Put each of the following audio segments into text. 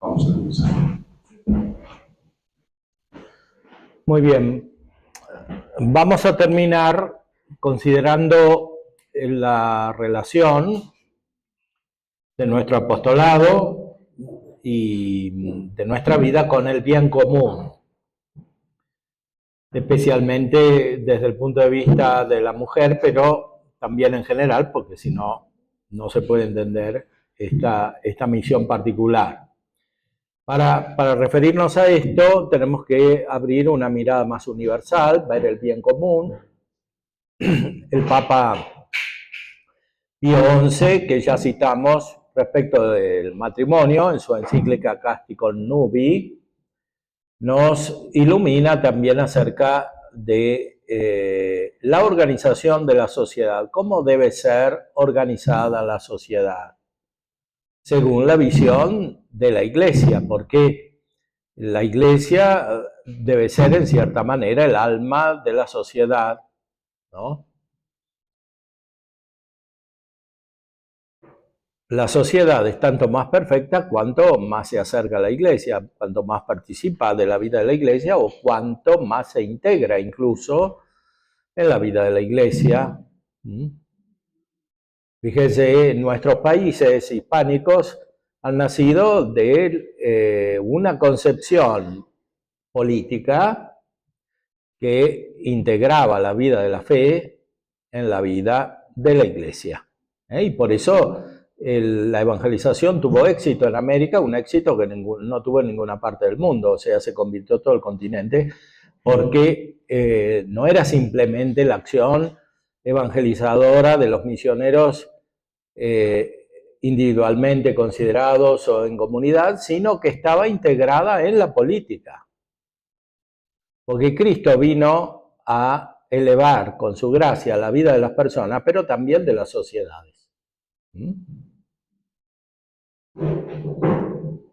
Vamos a empezar. Muy bien. Vamos a terminar considerando la relación de nuestro apostolado y de nuestra vida con el bien común, especialmente desde el punto de vista de la mujer, pero también en general, porque si no, no se puede entender esta misión particular. Para referirnos a esto, tenemos que abrir una mirada más universal, ver el bien común. El Papa Pío XI, que ya citamos respecto del matrimonio, en su encíclica Casticum Nubi, nos ilumina también acerca de la organización de la sociedad, cómo debe ser organizada la sociedad, según la visión de la Iglesia, porque la Iglesia debe ser en cierta manera el alma de la sociedad, ¿no? La sociedad es tanto más perfecta cuanto más se acerca a la Iglesia, cuanto más participa de la vida de la Iglesia o cuanto más se integra incluso en la vida de la Iglesia. Fíjese, nuestros países hispánicos han nacido de una concepción política que integraba la vida de la fe en la vida de la Iglesia. Y por eso la evangelización tuvo éxito en América, un éxito que no tuvo en ninguna parte del mundo, o sea, se convirtió todo el continente, porque no era simplemente la acción evangelizadora de los misioneros individualmente considerados o en comunidad, sino que estaba integrada en la política. Porque Cristo vino a elevar con su gracia la vida de las personas, pero también de las sociedades.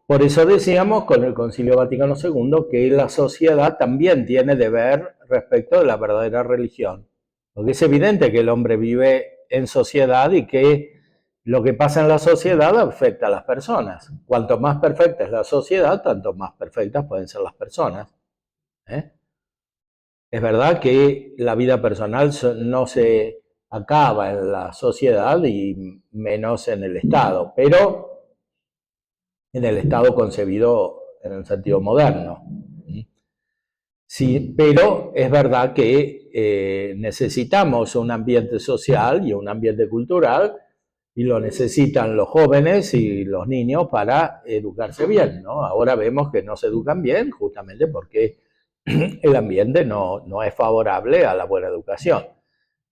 Por eso decíamos con el Concilio Vaticano II que la sociedad también tiene deber respecto de la verdadera religión. Porque es evidente que el hombre vive en sociedad y que lo que pasa en la sociedad afecta a las personas. Cuanto más perfecta es la sociedad, tanto más perfectas pueden ser las personas. Es verdad que la vida personal no se acaba en la sociedad y menos en el Estado, pero en el Estado concebido en el sentido moderno. Sí, pero es verdad que necesitamos un ambiente social y un ambiente cultural y lo necesitan los jóvenes y los niños para educarse bien, ¿no? Ahora vemos que no se educan bien justamente porque el ambiente no es favorable a la buena educación,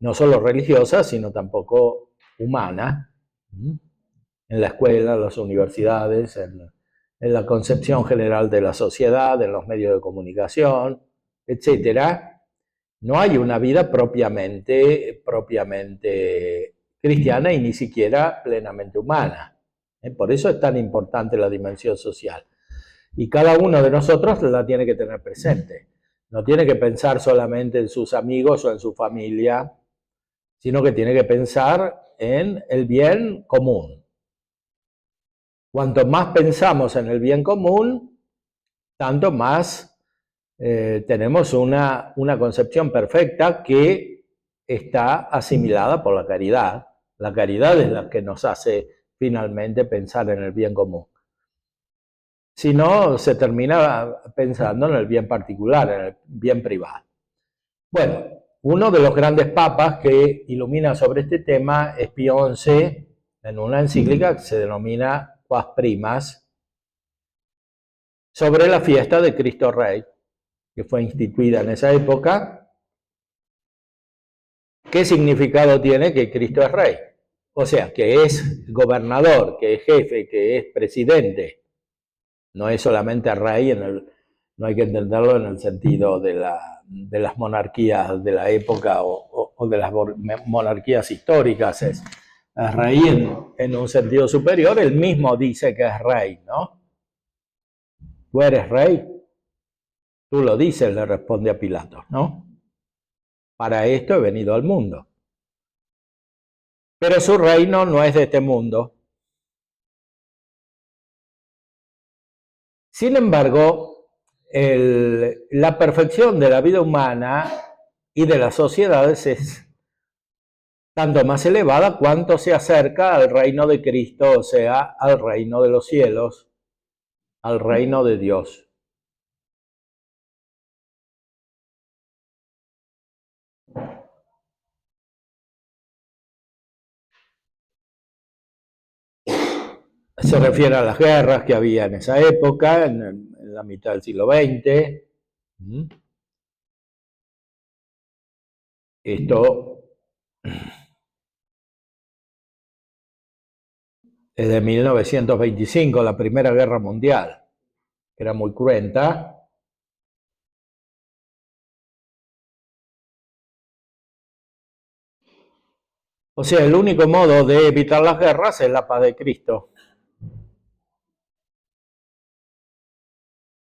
no solo religiosa, sino tampoco humana, en la escuela, en las universidades, en la concepción general de la sociedad, en los medios de comunicación, etcétera. No hay una vida propiamente cristiana y ni siquiera plenamente humana. Por eso es tan importante la dimensión social. Y cada uno de nosotros la tiene que tener presente. No tiene que pensar solamente en sus amigos o en su familia, sino que tiene que pensar en el bien común. Cuanto más pensamos en el bien común, tanto más tenemos una concepción perfecta que está asimilada por la caridad. La caridad es la que nos hace finalmente pensar en el bien común. Si no, se termina pensando en el bien particular, en el bien privado. Bueno, uno de los grandes papas que ilumina sobre este tema es Pío XI, en una encíclica que se denomina Quas Primas, sobre la fiesta de Cristo Rey, que fue instituida en esa época. ¿Qué significado tiene que Cristo es Rey? O sea, que es gobernador, que es jefe, que es presidente. No es solamente rey, no hay que entenderlo en el sentido de las monarquías de la época o de las monarquías históricas. Es rey en un sentido superior, él mismo dice que es rey, ¿no? ¿Tú eres rey? Tú lo dices, le responde a Pilato, ¿no? Para esto he venido al mundo. Pero su reino no es de este mundo. Sin embargo, la perfección de la vida humana y de las sociedades es tanto más elevada cuanto se acerca al reino de Cristo, o sea, al reino de los cielos, al reino de Dios. Se refiere a las guerras que había en esa época, en la mitad del siglo XX. Esto es de 1925, la Primera Guerra Mundial, que era muy cruenta. O sea, el único modo de evitar las guerras es la paz de Cristo,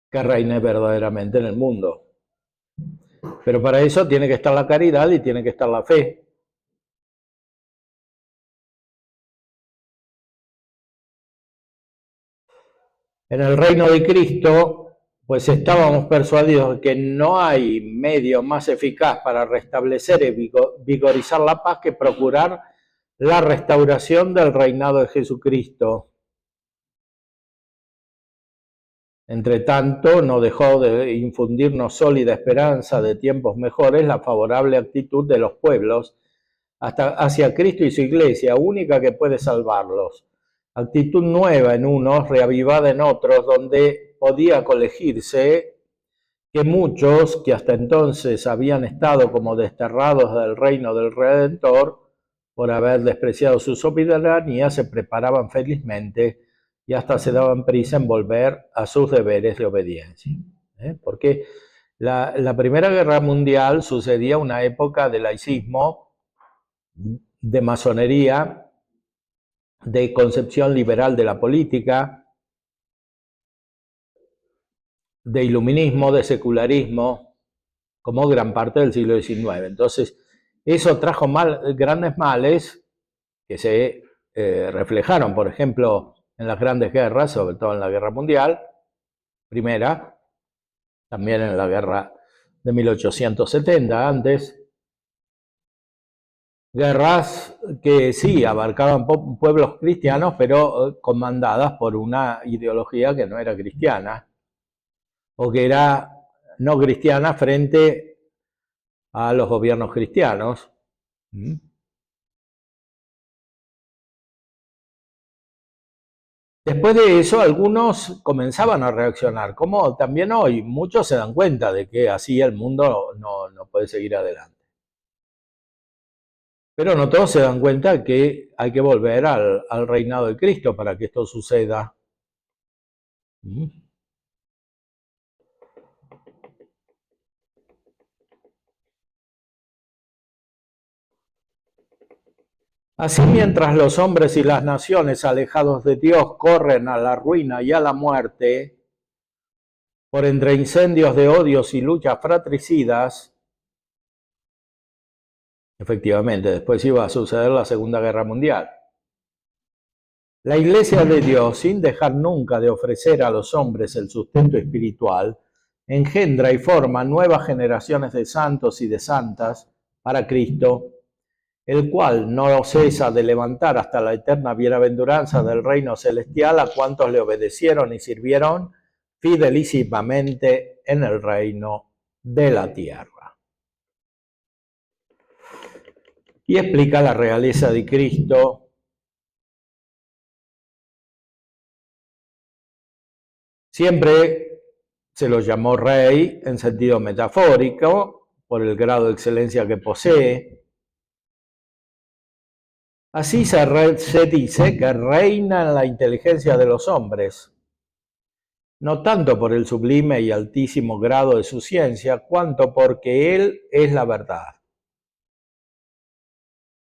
que reine verdaderamente en el mundo. Pero para eso tiene que estar la caridad y tiene que estar la fe. En el reino de Cristo, pues estábamos persuadidos de que no hay medio más eficaz para restablecer y vigorizar la paz que procurar la restauración del reinado de Jesucristo. Entre tanto, no dejó de infundirnos sólida esperanza de tiempos mejores la favorable actitud de los pueblos hacia Cristo y su iglesia, única que puede salvarlos. Actitud nueva en unos, reavivada en otros, donde podía colegirse que muchos que hasta entonces habían estado como desterrados del reino del Redentor, por haber despreciado su soberanía, se preparaban felizmente y hasta se daban prisa en volver a sus deberes de obediencia. Porque la Primera Guerra Mundial sucedía una época de laicismo, de masonería, de concepción liberal de la política, de iluminismo, de secularismo, como gran parte del siglo XIX. Entonces, eso trajo grandes males que se reflejaron, por ejemplo, en las grandes guerras, sobre todo en la Guerra Mundial, primera, también en la guerra de 1870, antes, guerras que sí abarcaban pueblos cristianos, pero comandadas por una ideología que no era cristiana, o que era no cristiana frente a los gobiernos cristianos. Después de eso, algunos comenzaban a reaccionar, como también hoy muchos se dan cuenta de que así el mundo no puede seguir adelante. Pero no todos se dan cuenta que hay que volver al reinado de Cristo para que esto suceda. Así, mientras los hombres y las naciones alejados de Dios corren a la ruina y a la muerte, por entre incendios de odios y luchas fratricidas, efectivamente, después iba a suceder la Segunda Guerra Mundial. La Iglesia de Dios, sin dejar nunca de ofrecer a los hombres el sustento espiritual, engendra y forma nuevas generaciones de santos y de santas para Cristo, el cual no cesa de levantar hasta la eterna bienaventuranza del reino celestial a cuantos le obedecieron y sirvieron fidelísimamente en el reino de la tierra. Y explica la realeza de Cristo. Siempre se lo llamó rey en sentido metafórico, por el grado de excelencia que posee. Así se dice que reina en la inteligencia de los hombres, no tanto por el sublime y altísimo grado de su ciencia, cuanto porque Él es la verdad.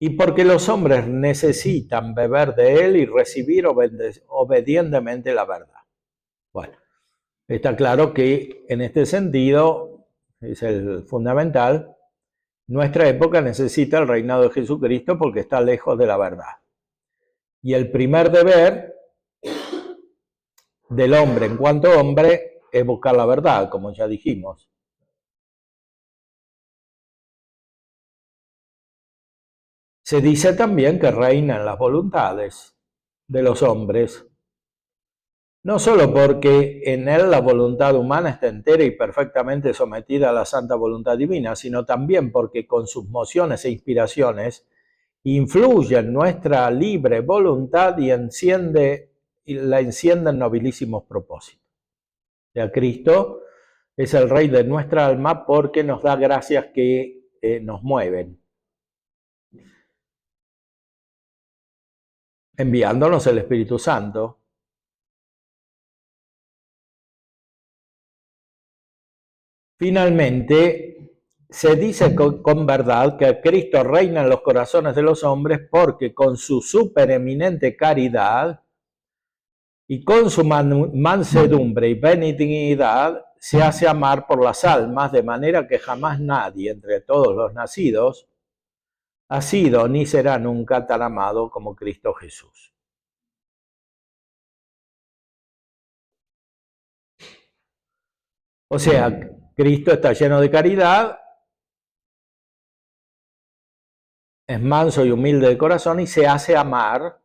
Y porque los hombres necesitan beber de Él y recibir obedientemente la verdad. Bueno, está claro que en este sentido, es el fundamental, nuestra época necesita el reinado de Jesucristo porque está lejos de la verdad. Y el primer deber del hombre en cuanto hombre es buscar la verdad, como ya dijimos. Se dice también que reinan las voluntades de los hombres, no solo porque en él la voluntad humana está entera y perfectamente sometida a la santa voluntad divina, sino también porque con sus mociones e inspiraciones influye en nuestra libre voluntad y la enciende en nobilísimos propósitos. O sea, Cristo es el Rey de nuestra alma porque nos da gracias que nos mueven, enviándonos el Espíritu Santo. Finalmente, se dice con verdad que Cristo reina en los corazones de los hombres porque con su supereminente caridad y con su mansedumbre y benignidad se hace amar por las almas, de manera que jamás nadie entre todos los nacidos ha sido ni será nunca tan amado como Cristo Jesús. O sea, Cristo está lleno de caridad, es manso y humilde de corazón y se hace amar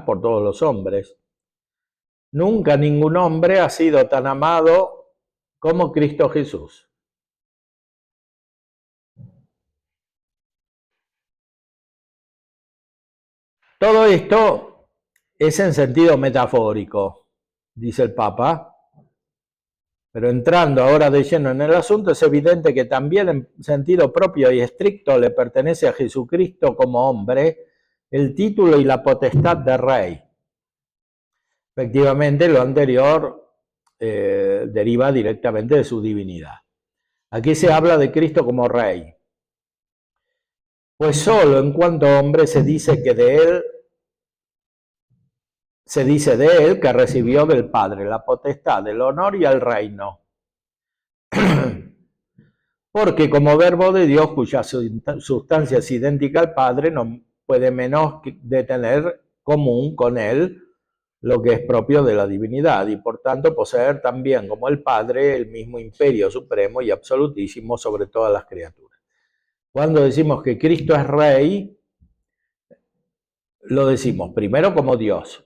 por todos los hombres. Nunca ningún hombre ha sido tan amado como Cristo Jesús. Todo esto es en sentido metafórico, dice el Papa, pero entrando ahora de lleno en el asunto, es evidente que también en sentido propio y estricto le pertenece a Jesucristo como hombre el título y la potestad de rey. Efectivamente, lo anterior deriva directamente de su divinidad. Aquí se habla de Cristo como rey, pues solo en cuanto hombre se dice de él que recibió del Padre la potestad, el honor y el reino. Porque como verbo de Dios, cuya sustancia es idéntica al Padre, no puede menos de tener común con él lo que es propio de la divinidad, y por tanto poseer también como el Padre el mismo imperio supremo y absolutísimo sobre todas las criaturas. Cuando decimos que Cristo es Rey, lo decimos primero como Dios,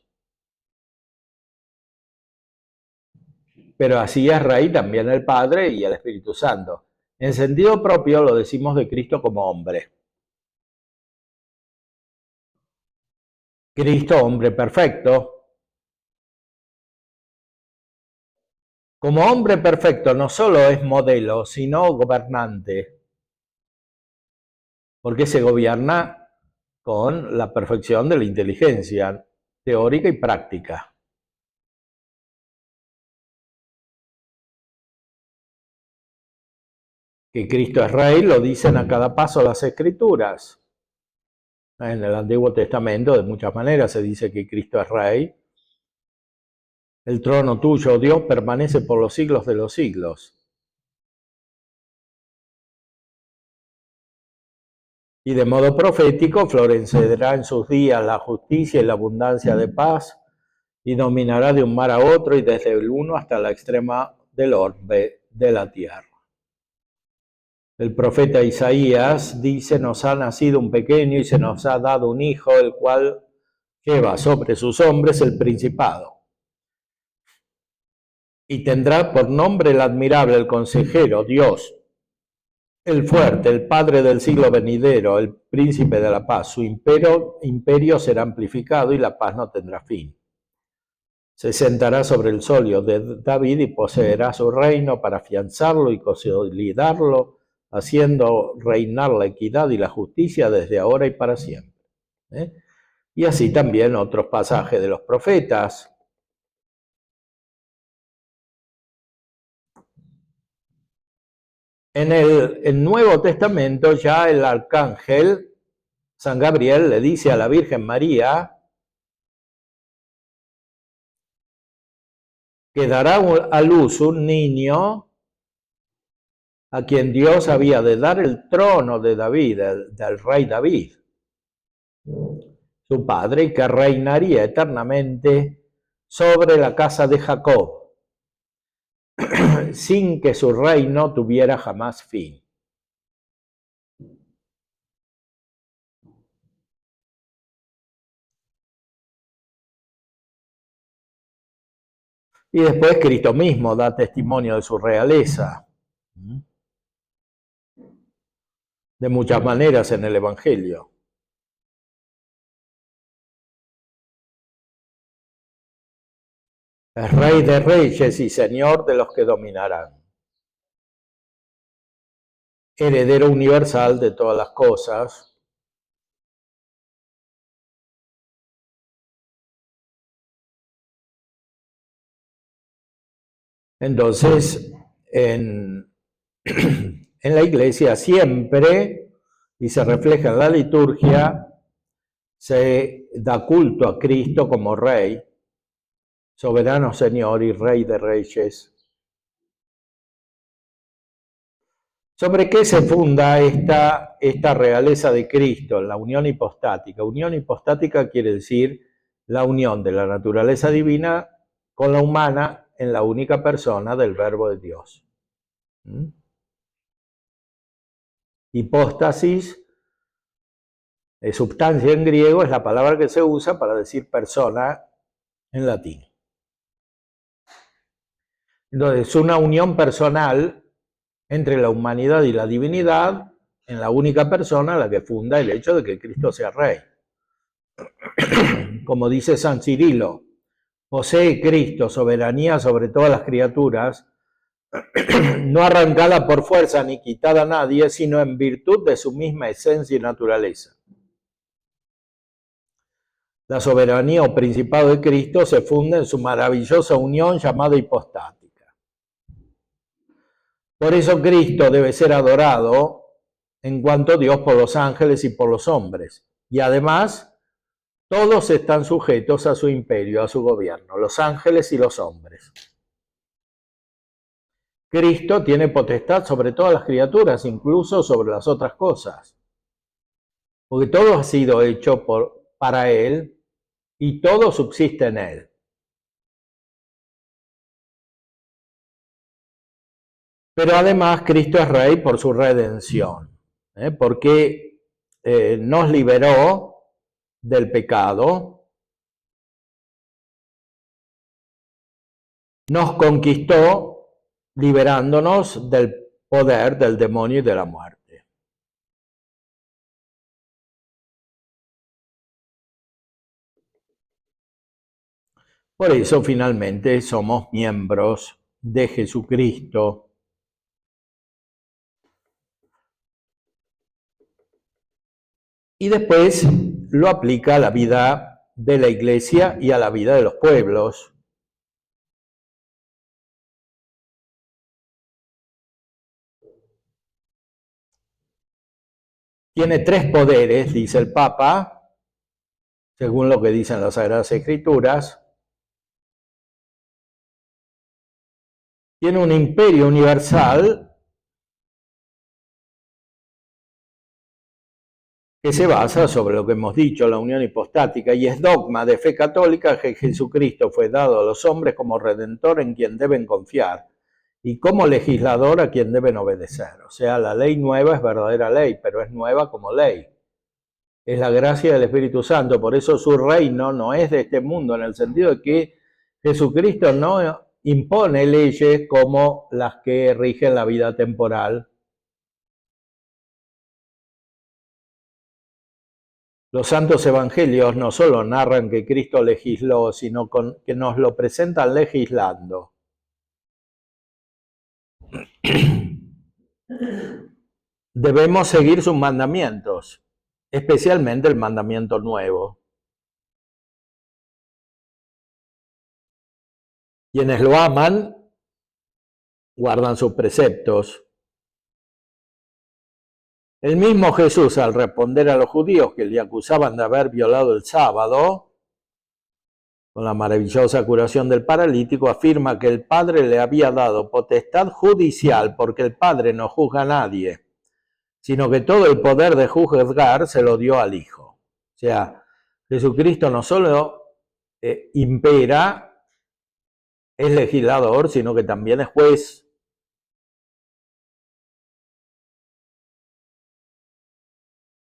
pero así es Rey también el Padre y el Espíritu Santo. En sentido propio lo decimos de Cristo como hombre. Cristo, hombre perfecto. Como hombre perfecto no solo es modelo, sino gobernante, porque se gobierna con la perfección de la inteligencia teórica y práctica. Que Cristo es Rey lo dicen a cada paso las Escrituras. En el Antiguo Testamento de muchas maneras se dice que Cristo es Rey. El trono tuyo, Dios, permanece por los siglos de los siglos. Y de modo profético florecerá en sus días la justicia y la abundancia de paz, y dominará de un mar a otro y desde el uno hasta la extrema del orbe de la tierra. El profeta Isaías dice: nos ha nacido un pequeño y se nos ha dado un hijo, el cual lleva sobre sus hombres el principado. Y tendrá por nombre el admirable, el consejero, Dios, el fuerte, el Padre del siglo venidero, el príncipe de la paz. Su imperio será amplificado y la paz no tendrá fin. Se sentará sobre el solio de David y poseerá su reino para afianzarlo y consolidarlo, haciendo reinar la equidad y la justicia desde ahora y para siempre. Y así también otros pasajes de los profetas. En el Nuevo Testamento ya el arcángel San Gabriel le dice a la Virgen María que dará a luz un niño a quien Dios había de dar el trono de David, del rey David, su padre, y que reinaría eternamente sobre la casa de Jacob, sin que su reino tuviera jamás fin. Y después Cristo mismo da testimonio de su realeza, de muchas maneras en el Evangelio. Es Rey de reyes y Señor de los que dominarán. Heredero universal de todas las cosas. Entonces, en la Iglesia siempre, y se refleja en la liturgia, se da culto a Cristo como Rey, soberano Señor y Rey de reyes. ¿Sobre qué se funda esta realeza de Cristo? En la unión hipostática. Unión hipostática quiere decir la unión de la naturaleza divina con la humana en la única persona del Verbo de Dios. Hipóstasis, substancia en griego, es la palabra que se usa para decir persona en latín. Entonces, es una unión personal entre la humanidad y la divinidad en la única persona la que funda el hecho de que Cristo sea Rey. Como dice San Cirilo, posee Cristo soberanía sobre todas las criaturas, no arrancada por fuerza ni quitada a nadie, sino en virtud de su misma esencia y naturaleza. La soberanía o principado de Cristo se funda en su maravillosa unión llamada hipostática. Por eso Cristo debe ser adorado en cuanto Dios por los ángeles y por los hombres. Y además, todos están sujetos a su imperio, a su gobierno, los ángeles y los hombres. Cristo tiene potestad sobre todas las criaturas, incluso sobre las otras cosas. Porque todo ha sido hecho para Él y todo subsiste en Él. Pero además Cristo es Rey por su redención, porque nos liberó del pecado, nos conquistó liberándonos del poder del demonio y de la muerte. Por eso finalmente somos miembros de Jesucristo. Y después lo aplica a la vida de la Iglesia y a la vida de los pueblos. Tiene tres poderes, dice el Papa, según lo que dicen las Sagradas Escrituras. Tiene un imperio universal que se basa sobre lo que hemos dicho, la unión hipostática, y es dogma de fe católica que Jesucristo fue dado a los hombres como redentor en quien deben confiar y como legislador a quien deben obedecer. O sea, la ley nueva es verdadera ley, pero es nueva como ley. Es la gracia del Espíritu Santo, por eso su reino no es de este mundo, en el sentido de que Jesucristo no impone leyes como las que rigen la vida temporal. Los santos evangelios no solo narran que Cristo legisló, sino que nos lo presentan legislando. Debemos seguir sus mandamientos, especialmente el mandamiento nuevo. Quienes lo aman, guardan sus preceptos. El mismo Jesús, al responder a los judíos que le acusaban de haber violado el sábado, con la maravillosa curación del paralítico, afirma que el Padre le había dado potestad judicial, porque el Padre no juzga a nadie, sino que todo el poder de juzgar se lo dio al Hijo. O sea, Jesucristo no solo impera, es legislador, sino que también es juez.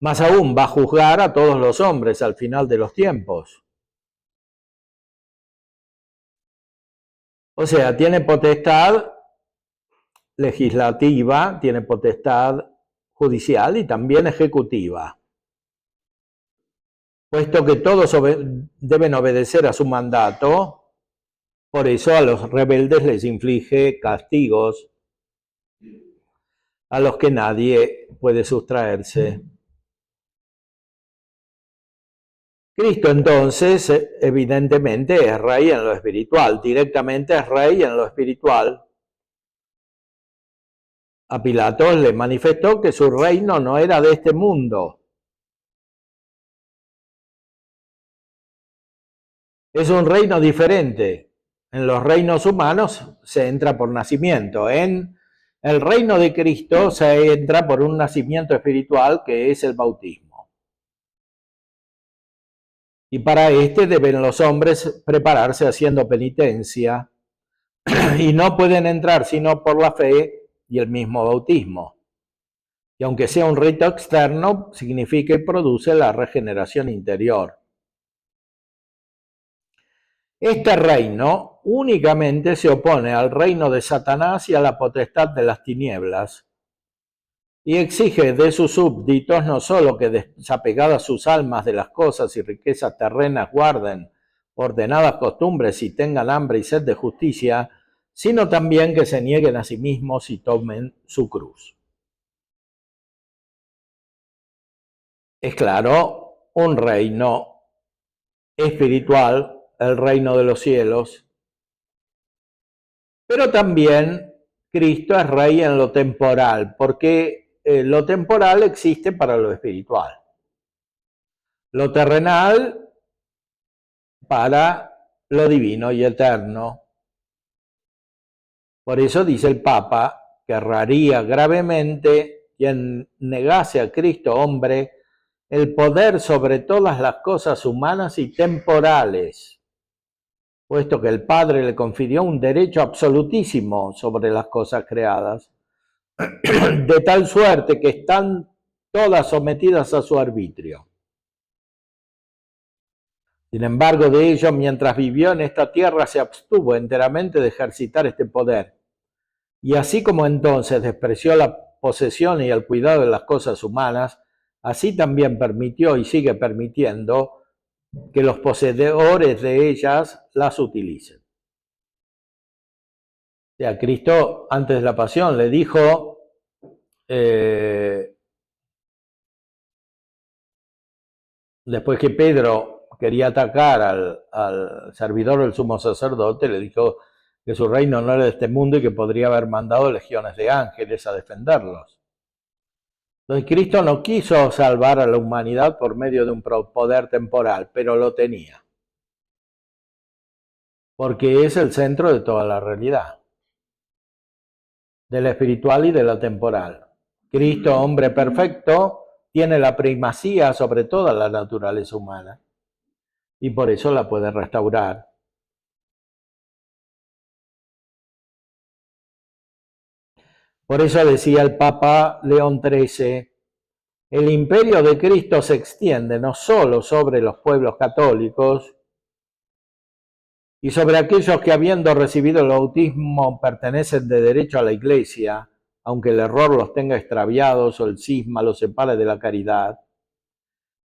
Más aún, va a juzgar a todos los hombres al final de los tiempos. O sea, tiene potestad legislativa, tiene potestad judicial y también ejecutiva. Puesto que todos deben obedecer a su mandato, por eso a los rebeldes les inflige castigos a los que nadie puede sustraerse. Cristo entonces, evidentemente, es rey en lo espiritual, directamente es rey en lo espiritual. A Pilatos le manifestó que su reino no era de este mundo. Es un reino diferente. En los reinos humanos se entra por nacimiento. En el reino de Cristo se entra por un nacimiento espiritual que es el bautismo. Y para este deben los hombres prepararse haciendo penitencia y no pueden entrar sino por la fe y el mismo bautismo. Y aunque sea un rito externo, significa y produce la regeneración interior. Este reino únicamente se opone al reino de Satanás y a la potestad de las tinieblas, y exige de sus súbditos no solo que desapegadas sus almas de las cosas y riquezas terrenas guarden ordenadas costumbres y tengan hambre y sed de justicia, sino también que se nieguen a sí mismos y tomen su cruz. Es claro, un reino espiritual, el reino de los cielos, pero también Cristo es rey en lo temporal, porque lo temporal existe para lo espiritual. Lo terrenal para lo divino y eterno. Por eso dice el Papa que erraría gravemente quien negase a Cristo hombre el poder sobre todas las cosas humanas y temporales, puesto que el Padre le confirió un derecho absolutísimo sobre las cosas creadas, de tal suerte que están todas sometidas a su arbitrio. Sin embargo, de ello, mientras vivió en esta tierra, se abstuvo enteramente de ejercitar este poder. Y así como entonces despreció la posesión y el cuidado de las cosas humanas, así también permitió y sigue permitiendo que los poseedores de ellas las utilicen. O sea, Cristo antes de la pasión le dijo, después que Pedro quería atacar al servidor del sumo sacerdote, le dijo que su reino no era de este mundo y que podría haber mandado legiones de ángeles a defenderlos. Entonces Cristo no quiso salvar a la humanidad por medio de un poder temporal, pero lo tenía. Porque es el centro de toda la realidad, de la espiritual y de la temporal. Cristo, hombre perfecto, tiene la primacía sobre toda la naturaleza humana y por eso la puede restaurar. Por eso decía el Papa León XIII, el imperio de Cristo se extiende no solo sobre los pueblos católicos y sobre aquellos que habiendo recibido el bautismo pertenecen de derecho a la Iglesia, aunque el error los tenga extraviados o el cisma los separe de la caridad,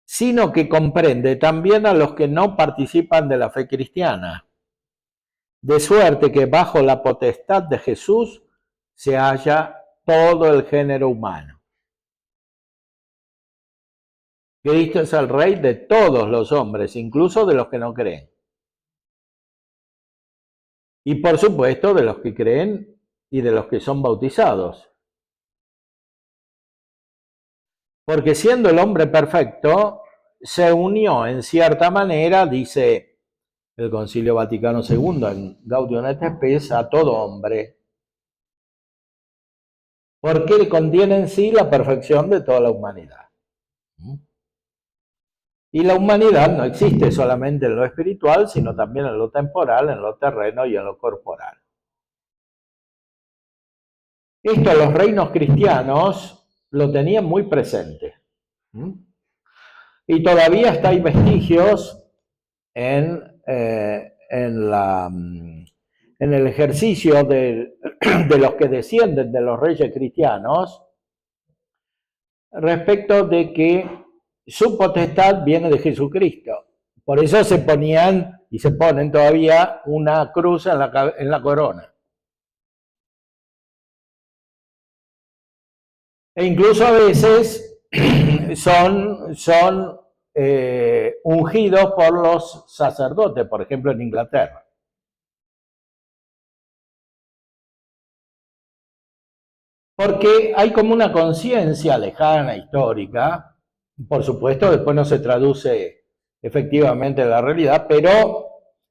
sino que comprende también a los que no participan de la fe cristiana, de suerte que bajo la potestad de Jesús se halla todo el género humano. Cristo es el Rey de todos los hombres, incluso de los que no creen. Y por supuesto de los que creen y de los que son bautizados. Porque siendo el hombre perfecto, se unió en cierta manera, dice el Concilio Vaticano II en Gaudium et Spes, a todo hombre. Porque contiene en sí la perfección de toda la humanidad. Y la humanidad no existe solamente en lo espiritual, sino también en lo temporal, en lo terreno y en lo corporal. Esto los reinos cristianos lo tenían muy presente. Y todavía hasta hay vestigios en el ejercicio de los que descienden de los reyes cristianos respecto de que su potestad viene de Jesucristo. Por eso se ponían y se ponen todavía una cruz en la corona. E incluso a veces son ungidos por los sacerdotes, por ejemplo en Inglaterra. Porque hay como una conciencia lejana, histórica, por supuesto después no se traduce efectivamente en la realidad, pero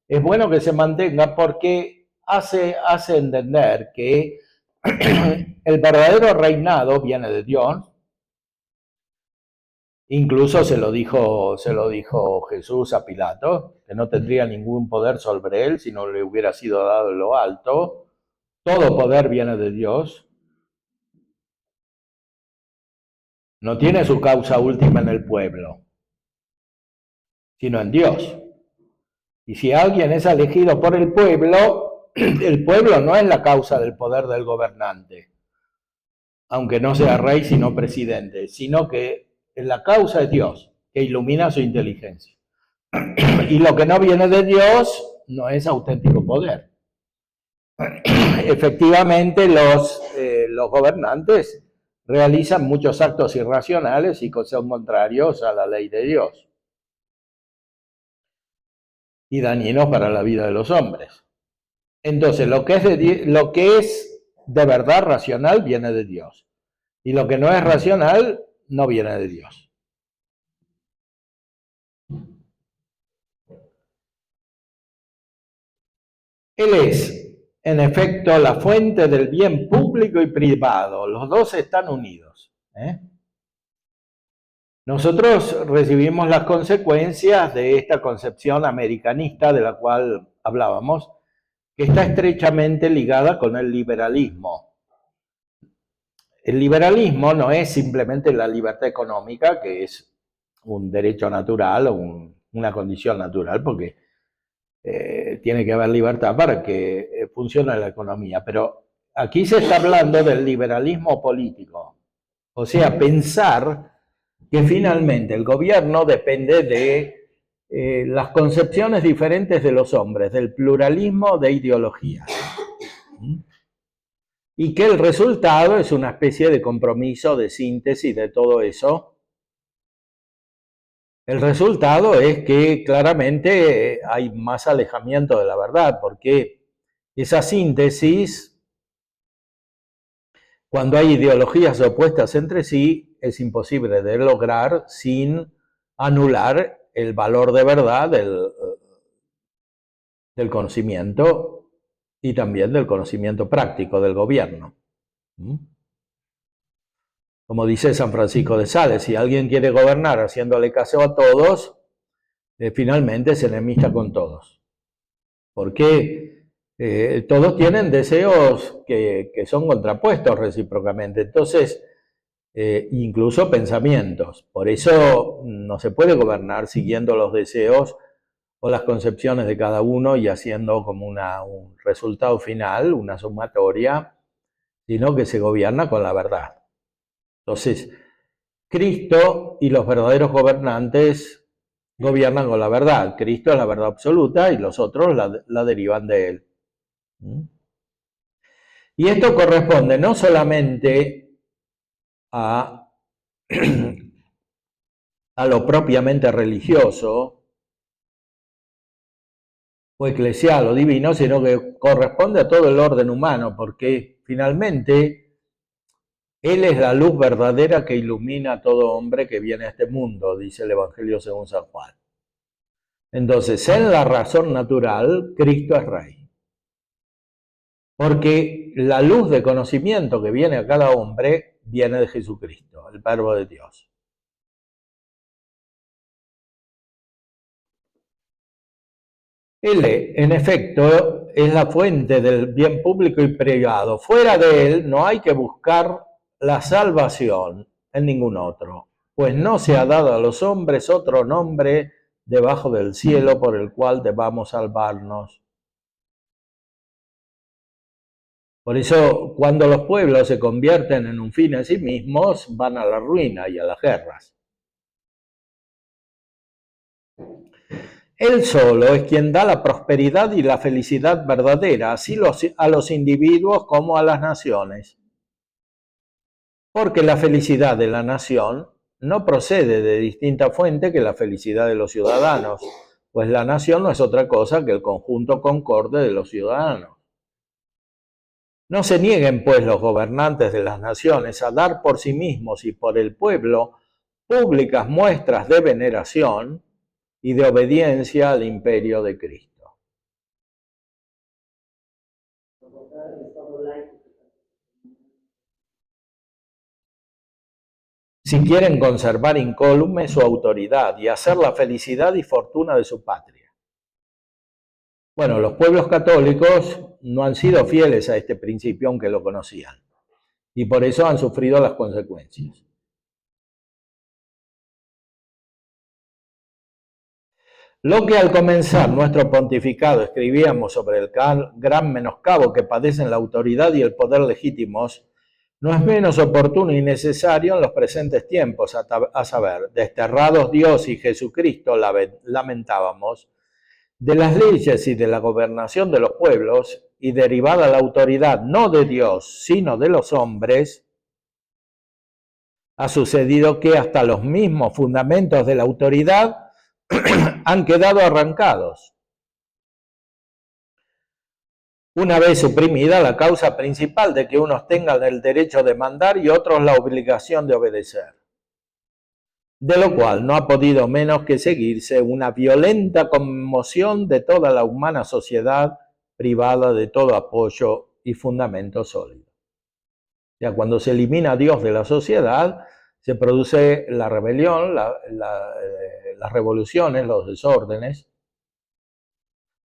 es bueno que se mantenga porque hace entender que el verdadero reinado viene de Dios. Incluso se lo dijo Jesús a Pilato, que no tendría ningún poder sobre él si no le hubiera sido dado en lo alto. Todo poder viene de Dios. No tiene su causa última en el pueblo, sino en Dios. Y si alguien es elegido por el pueblo no es la causa del poder del gobernante, aunque no sea rey sino presidente, sino que la causa es Dios, que ilumina su inteligencia. Y lo que no viene de Dios no es auténtico poder. Efectivamente, los gobernantes realizan muchos actos irracionales y que son contrarios a la ley de Dios y dañinos para la vida de los hombres. Entonces, lo que es de verdad racional viene de Dios, y lo que no es racional no viene de Dios. Él es, en efecto, la fuente del bien público y privado. Los dos están unidos. Nosotros recibimos las consecuencias de esta concepción americanista de la cual hablábamos, que está estrechamente ligada con el liberalismo. El liberalismo no es simplemente la libertad económica, que es un derecho natural o una condición natural, porque tiene que haber libertad para que funcione la economía. Pero aquí se está hablando del liberalismo político, o sea, pensar que finalmente el gobierno depende de las concepciones diferentes de los hombres, del pluralismo de ideologías. Y que el resultado es una especie de compromiso, de síntesis de todo eso. El resultado es que claramente hay más alejamiento de la verdad, porque esa síntesis, cuando hay ideologías opuestas entre sí, es imposible de lograr sin anular el valor de verdad del conocimiento y también del conocimiento práctico del gobierno. Como dice San Francisco de Sales, si alguien quiere gobernar haciéndole caso a todos, finalmente se enemista con todos. Porque todos tienen deseos que son contrapuestos recíprocamente. Entonces, incluso pensamientos. Por eso no se puede gobernar siguiendo los deseos o las concepciones de cada uno y haciendo como un resultado final, una sumatoria, sino que se gobierna con la verdad. Entonces, Cristo y los verdaderos gobernantes gobiernan con la verdad. Cristo es la verdad absoluta y los otros la derivan de él. Y esto corresponde no solamente a lo propiamente religioso o eclesial o divino, sino que corresponde a todo el orden humano, porque finalmente Él es la luz verdadera que ilumina a todo hombre que viene a este mundo, dice el Evangelio según San Juan. Entonces, en la razón natural, Cristo es Rey. Porque la luz de conocimiento que viene a cada hombre viene de Jesucristo, el Verbo de Dios. Él, en efecto, es la fuente del bien público y privado. Fuera de él no hay que buscar la salvación en ningún otro, pues no se ha dado a los hombres otro nombre debajo del cielo por el cual debamos salvarnos. Por eso, cuando los pueblos se convierten en un fin en sí mismos, van a la ruina y a las guerras. Él solo es quien da la prosperidad y la felicidad verdadera, así a los individuos como a las naciones. Porque la felicidad de la nación no procede de distinta fuente que la felicidad de los ciudadanos, pues la nación no es otra cosa que el conjunto concorde de los ciudadanos. No se nieguen, pues, los gobernantes de las naciones a dar por sí mismos y por el pueblo públicas muestras de veneración y de obediencia al imperio de Cristo. Si quieren conservar incólume su autoridad y hacer la felicidad y fortuna de su patria. Bueno, los pueblos católicos no han sido fieles a este principio, aunque lo conocían, y por eso han sufrido las consecuencias. Lo que al comenzar nuestro pontificado escribíamos sobre el gran menoscabo que padecen la autoridad y el poder legítimos, no es menos oportuno y necesario en los presentes tiempos, a saber, desterrados Dios y Jesucristo, lamentábamos, de las leyes y de la gobernación de los pueblos, y derivada la autoridad no de Dios, sino de los hombres, ha sucedido que hasta los mismos fundamentos de la autoridad han quedado arrancados. Una vez suprimida la causa principal de que unos tengan el derecho de mandar y otros la obligación de obedecer, de lo cual no ha podido menos que seguirse una violenta conmoción de toda la humana sociedad privada de todo apoyo y fundamento sólido. O sea, cuando se elimina a Dios de la sociedad, se produce la rebelión, las revoluciones, los desórdenes,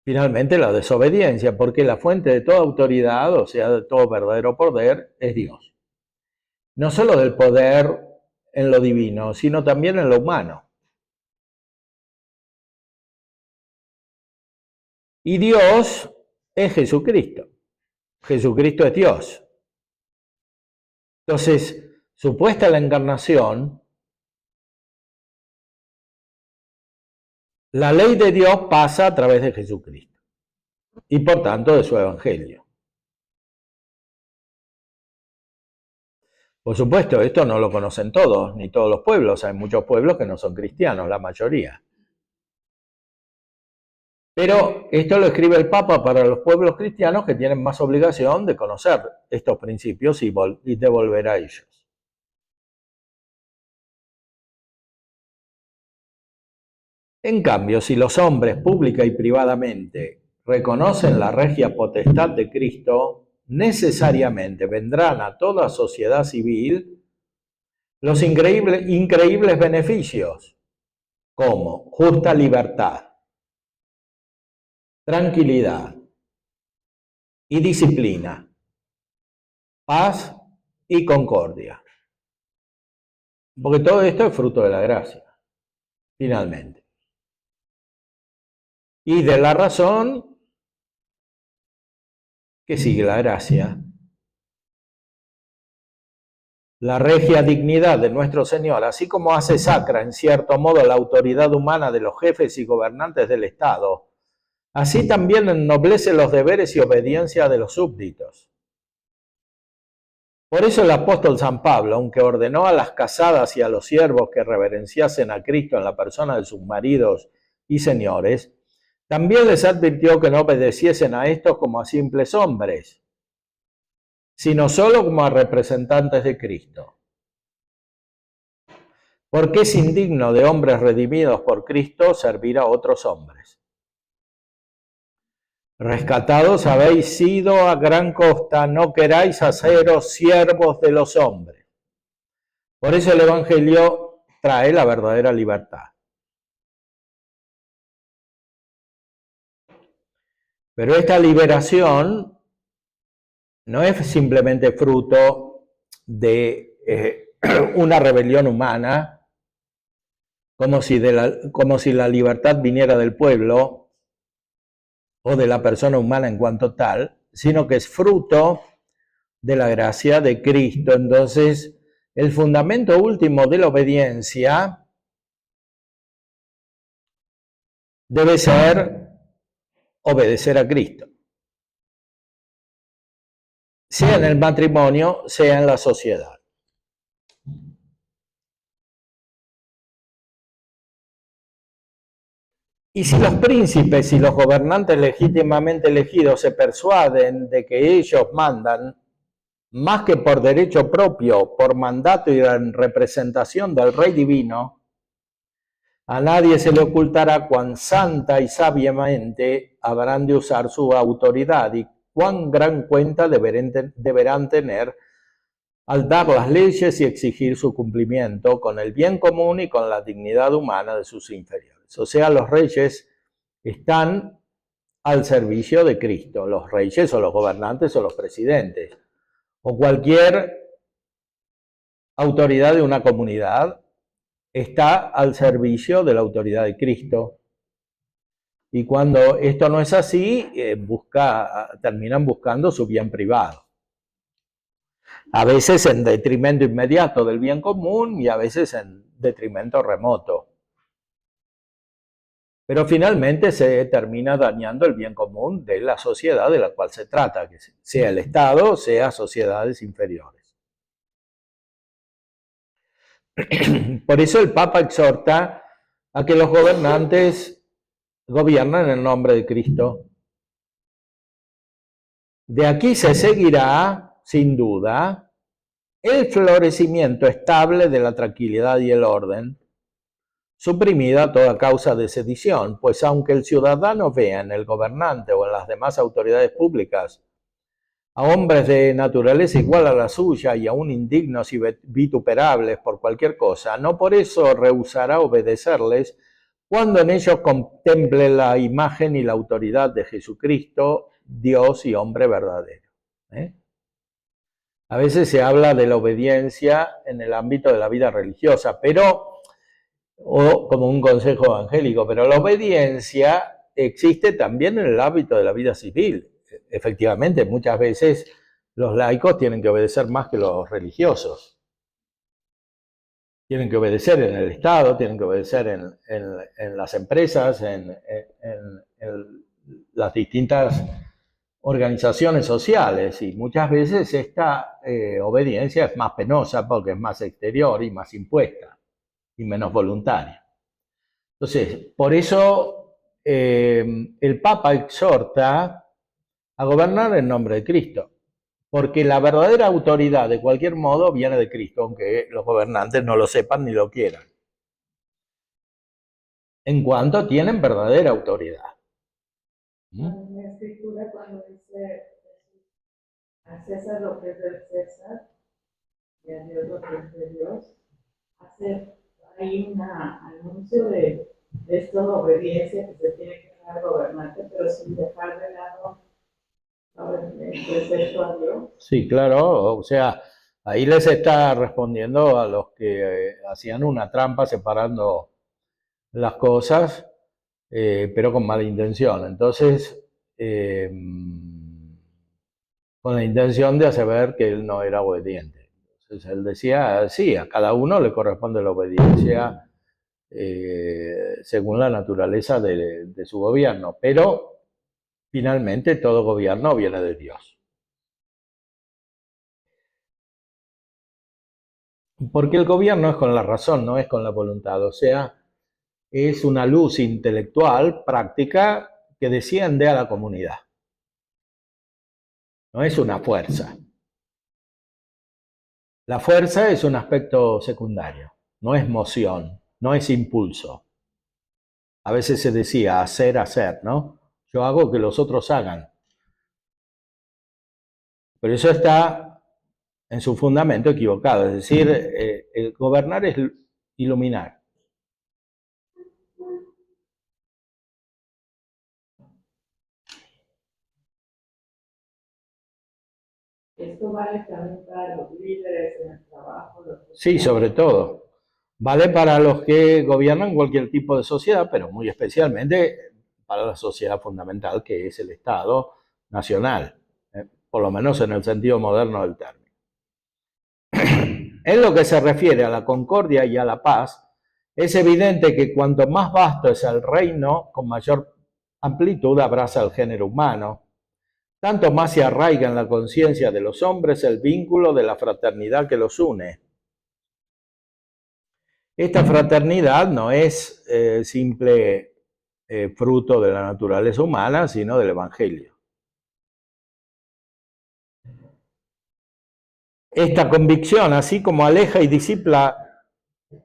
finalmente la desobediencia, porque la fuente de toda autoridad, o sea, de todo verdadero poder, es Dios. No solo del poder en lo divino, sino también en lo humano. Y Dios es Jesucristo. Jesucristo es Dios. Entonces, supuesta la encarnación, la ley de Dios pasa a través de Jesucristo y por tanto de su evangelio. Por supuesto, esto no lo conocen todos, ni todos los pueblos. Hay muchos pueblos que no son cristianos, la mayoría. Pero esto lo escribe el Papa para los pueblos cristianos que tienen más obligación de conocer estos principios y de volver a ellos. En cambio, si los hombres pública y privadamente reconocen la regia potestad de Cristo, necesariamente vendrán a toda sociedad civil los increíbles beneficios, como justa libertad, tranquilidad y disciplina, paz y concordia. Porque todo esto es fruto de la gracia, finalmente. Y de la razón que sigue la gracia. La regia dignidad de nuestro Señor, así como hace sacra en cierto modo la autoridad humana de los jefes y gobernantes del Estado, así también ennoblece los deberes y obediencia de los súbditos. Por eso el apóstol San Pablo, aunque ordenó a las casadas y a los siervos que reverenciasen a Cristo en la persona de sus maridos y señores, también les advirtió que no obedeciesen a estos como a simples hombres, sino solo como a representantes de Cristo. Porque es indigno de hombres redimidos por Cristo servir a otros hombres. Rescatados habéis sido a gran costa, no queráis haceros siervos de los hombres. Por eso el Evangelio trae la verdadera libertad. Pero esta liberación no es simplemente fruto de una rebelión humana, como si la libertad viniera del pueblo o de la persona humana en cuanto tal, sino que es fruto de la gracia de Cristo. Entonces, el fundamento último de la obediencia debe ser obedecer a Cristo, sea en el matrimonio, sea en la sociedad. Y si los príncipes y los gobernantes legítimamente elegidos se persuaden de que ellos mandan, más que por derecho propio, por mandato y en representación del Rey Divino, a nadie se le ocultará cuán santa y sabiamente habrán de usar su autoridad y cuán gran cuenta deberán tener al dar las leyes y exigir su cumplimiento con el bien común y con la dignidad humana de sus inferiores. O sea, los reyes están al servicio de Cristo, los reyes o los gobernantes o los presidentes, o cualquier autoridad de una comunidad está al servicio de la autoridad de Cristo. Y cuando esto no es así, terminan buscando su bien privado. A veces en detrimento inmediato del bien común y a veces en detrimento remoto. Pero finalmente se termina dañando el bien común de la sociedad de la cual se trata, que sea el Estado, sea sociedades inferiores. Por eso el Papa exhorta a que los gobernantes gobiernen en el nombre de Cristo. De aquí se seguirá, sin duda, el florecimiento estable de la tranquilidad y el orden, suprimida toda causa de sedición, pues aunque el ciudadano vea en el gobernante o en las demás autoridades públicas a hombres de naturaleza igual a la suya y aún indignos y vituperables por cualquier cosa, no por eso rehusará obedecerles cuando en ellos contemple la imagen y la autoridad de Jesucristo, Dios y hombre verdadero. A veces se habla de la obediencia en el ámbito de la vida religiosa, o como un consejo evangélico, pero la obediencia existe también en el ámbito de la vida civil. Efectivamente, muchas veces los laicos tienen que obedecer más que los religiosos. Tienen que obedecer en el Estado, tienen que obedecer en las empresas, en las distintas organizaciones sociales, y muchas veces esta obediencia es más penosa porque es más exterior y más impuesta y menos voluntaria. Entonces, por eso el Papa exhorta a gobernar en nombre de Cristo, porque la verdadera autoridad de cualquier modo viene de Cristo, aunque los gobernantes no lo sepan ni lo quieran, en cuanto tienen verdadera autoridad. En la escritura cuando dice a César lo que es del César y a Dios lo que es de Dios, hay un anuncio de esta obediencia que se tiene que dar al gobernante, pero sin dejar de lado el precepto a Dios. Sí, claro, o sea, ahí les está respondiendo a los que hacían una trampa separando las cosas, pero con mala intención. Entonces, con la intención de hacer ver que él no era obediente. Entonces él decía, sí, a cada uno le corresponde la obediencia según la naturaleza de su gobierno, pero finalmente todo gobierno viene de Dios. Porque el gobierno es con la razón, no es con la voluntad, o sea, es una luz intelectual, práctica, que desciende a la comunidad. No es una fuerza. La fuerza es un aspecto secundario, no es moción, no es impulso. A veces se decía hacer, ¿no? Yo hago que los otros hagan. Pero eso está en su fundamento equivocado, es decir, el gobernar es iluminar. Esto vale también para los líderes en el trabajo. Sí, sobre todo. Vale para los que gobiernan cualquier tipo de sociedad, pero muy especialmente para la sociedad fundamental que es el Estado nacional, por lo menos en el sentido moderno del término. En lo que se refiere a la concordia y a la paz, es evidente que cuanto más vasto es el reino, con mayor amplitud abraza al género humano, tanto más se arraiga en la conciencia de los hombres el vínculo de la fraternidad que los une. Esta fraternidad no es simple fruto de la naturaleza humana, sino del Evangelio. Esta convicción, así como aleja y disipa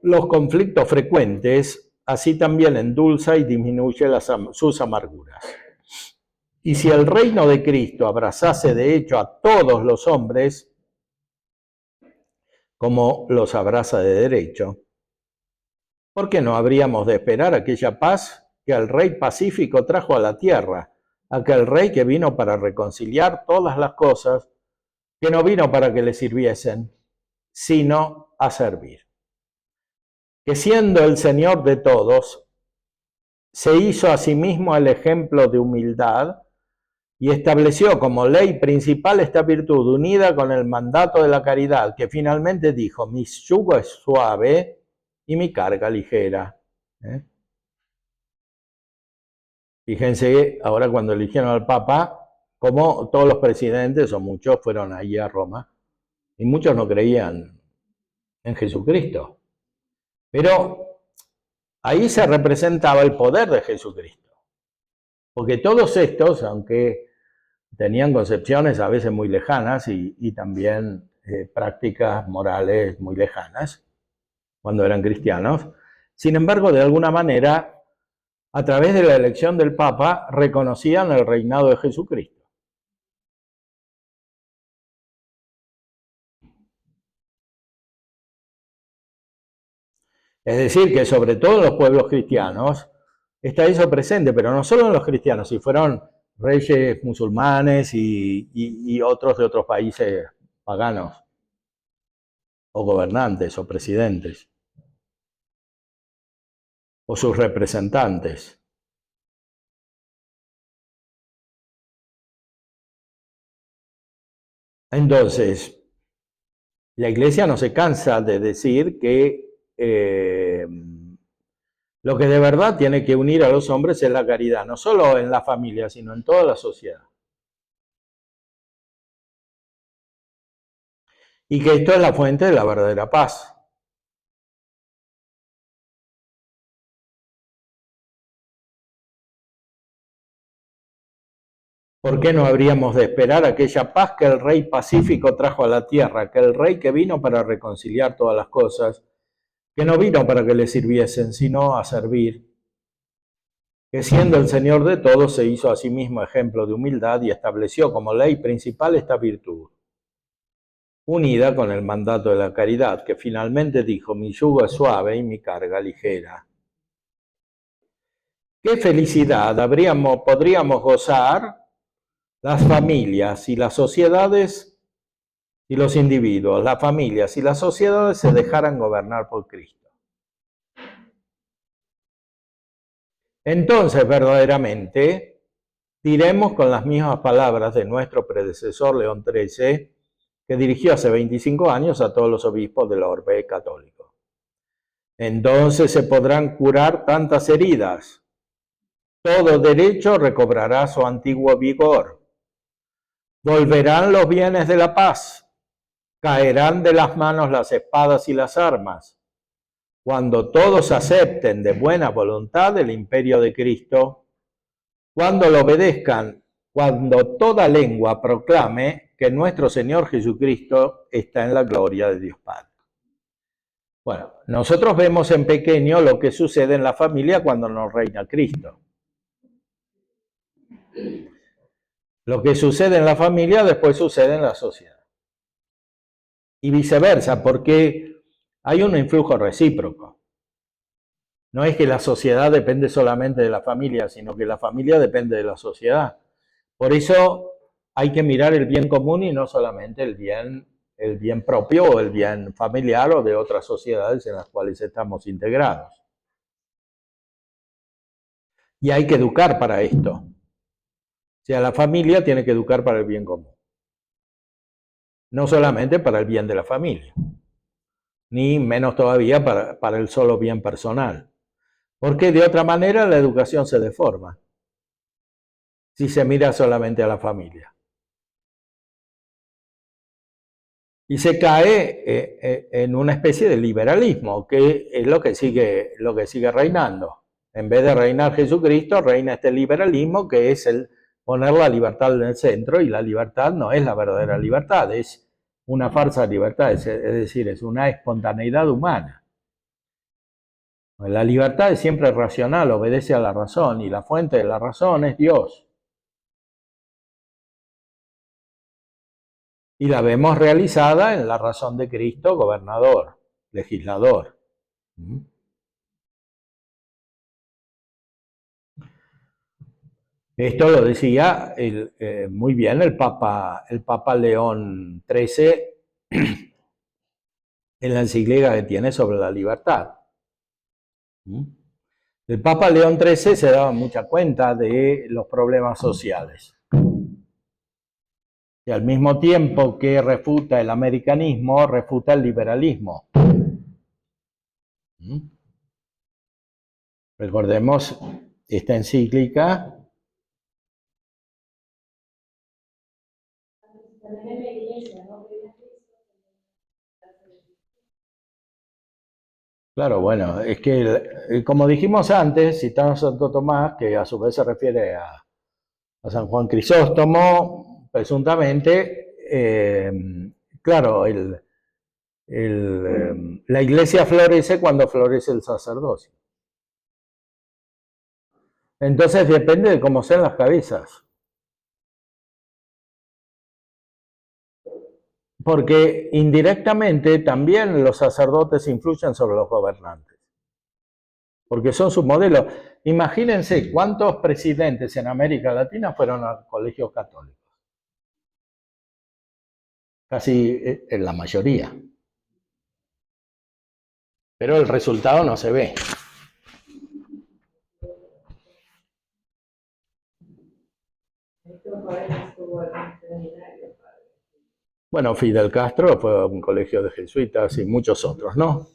los conflictos frecuentes, así también endulza y disminuye sus amarguras. Y si el reino de Cristo abrazase de hecho a todos los hombres, como los abraza de derecho, ¿por qué no habríamos de esperar aquella paz que el Rey pacífico trajo a la tierra, aquel Rey que vino para reconciliar todas las cosas, que no vino para que le sirviesen, sino a servir? Que siendo el Señor de todos, se hizo a sí mismo el ejemplo de humildad y estableció como ley principal esta virtud unida con el mandato de la caridad, que finalmente dijo: mi yugo es suave y mi carga ligera. Fíjense ahora cuando eligieron al Papa, como todos los presidentes, o muchos, fueron allí a Roma, y muchos no creían en Jesucristo. Pero ahí se representaba el poder de Jesucristo. Porque todos estos, aunque tenían concepciones a veces muy lejanas y también prácticas morales muy lejanas, cuando eran cristianos, sin embargo, de alguna manera, a través de la elección del Papa, reconocían el reinado de Jesucristo. Es decir, que sobre todo en los pueblos cristianos está eso presente, pero no solo en los cristianos, si fueron reyes musulmanes y otros de otros países paganos, o gobernantes, o presidentes, o sus representantes. Entonces, la Iglesia no se cansa de decir que lo que de verdad tiene que unir a los hombres es la caridad, no solo en la familia, sino en toda la sociedad. Y que esto es la fuente de la verdadera paz. ¿Por qué no habríamos de esperar aquella paz que el Rey pacífico trajo a la tierra, que el Rey que vino para reconciliar todas las cosas, que no vino para que le sirviesen, sino a servir, que siendo el Señor de todos se hizo a sí mismo ejemplo de humildad y estableció como ley principal esta virtud, unida con el mandato de la caridad, que finalmente dijo: mi yugo es suave y mi carga ligera? ¿Qué felicidad podríamos gozar las familias y las sociedades y los individuos, las familias y las sociedades se dejaran gobernar por Cristo? Entonces, verdaderamente, diremos con las mismas palabras de nuestro predecesor León XIII, que dirigió hace 25 años a todos los obispos del orbe católico: entonces se podrán curar tantas heridas, todo derecho recobrará su antiguo vigor, volverán los bienes de la paz, caerán de las manos las espadas y las armas, cuando todos acepten de buena voluntad el imperio de Cristo, cuando lo obedezcan, cuando toda lengua proclame que nuestro Señor Jesucristo está en la gloria de Dios Padre. Bueno, nosotros vemos en pequeño lo que sucede en la familia cuando nos reina Cristo. Lo que sucede en la familia después sucede en la sociedad. Y viceversa, porque hay un influjo recíproco. No es que la sociedad depende solamente de la familia, sino que la familia depende de la sociedad. Por eso hay que mirar el bien común y no solamente el bien propio o el bien familiar o de otras sociedades en las cuales estamos integrados. Y hay que educar para esto. O sea, la familia tiene que educar para el bien común. No solamente para el bien de la familia, ni menos todavía para el solo bien personal. Porque de otra manera la educación se deforma si se mira solamente a la familia. Y se cae en una especie de liberalismo, que es lo que sigue reinando. En vez de reinar Jesucristo, reina este liberalismo que es el poner la libertad en el centro, y la libertad no es la verdadera libertad, es una falsa libertad, es decir, es una espontaneidad humana. La libertad es siempre racional, obedece a la razón, y la fuente de la razón es Dios. Y la vemos realizada en la razón de Cristo, gobernador, legislador. Esto lo decía muy bien el Papa León XIII en la encíclica que tiene sobre la libertad. El Papa León XIII se daba mucha cuenta de los problemas sociales. Y al mismo tiempo que refuta el americanismo, refuta el liberalismo. Recordemos esta encíclica. Claro, bueno, es que como dijimos antes, citamos a Santo Tomás, que a su vez se refiere a San Juan Crisóstomo, presuntamente, claro, la iglesia florece cuando florece el sacerdocio. Entonces depende de cómo sean las cabezas. Porque indirectamente también los sacerdotes influyen sobre los gobernantes. Porque son su modelo. Imagínense cuántos presidentes en América Latina fueron a colegios católicos. Casi en la mayoría. Pero el resultado no se ve. Bueno, Fidel Castro fue a un colegio de jesuitas y muchos otros, ¿no?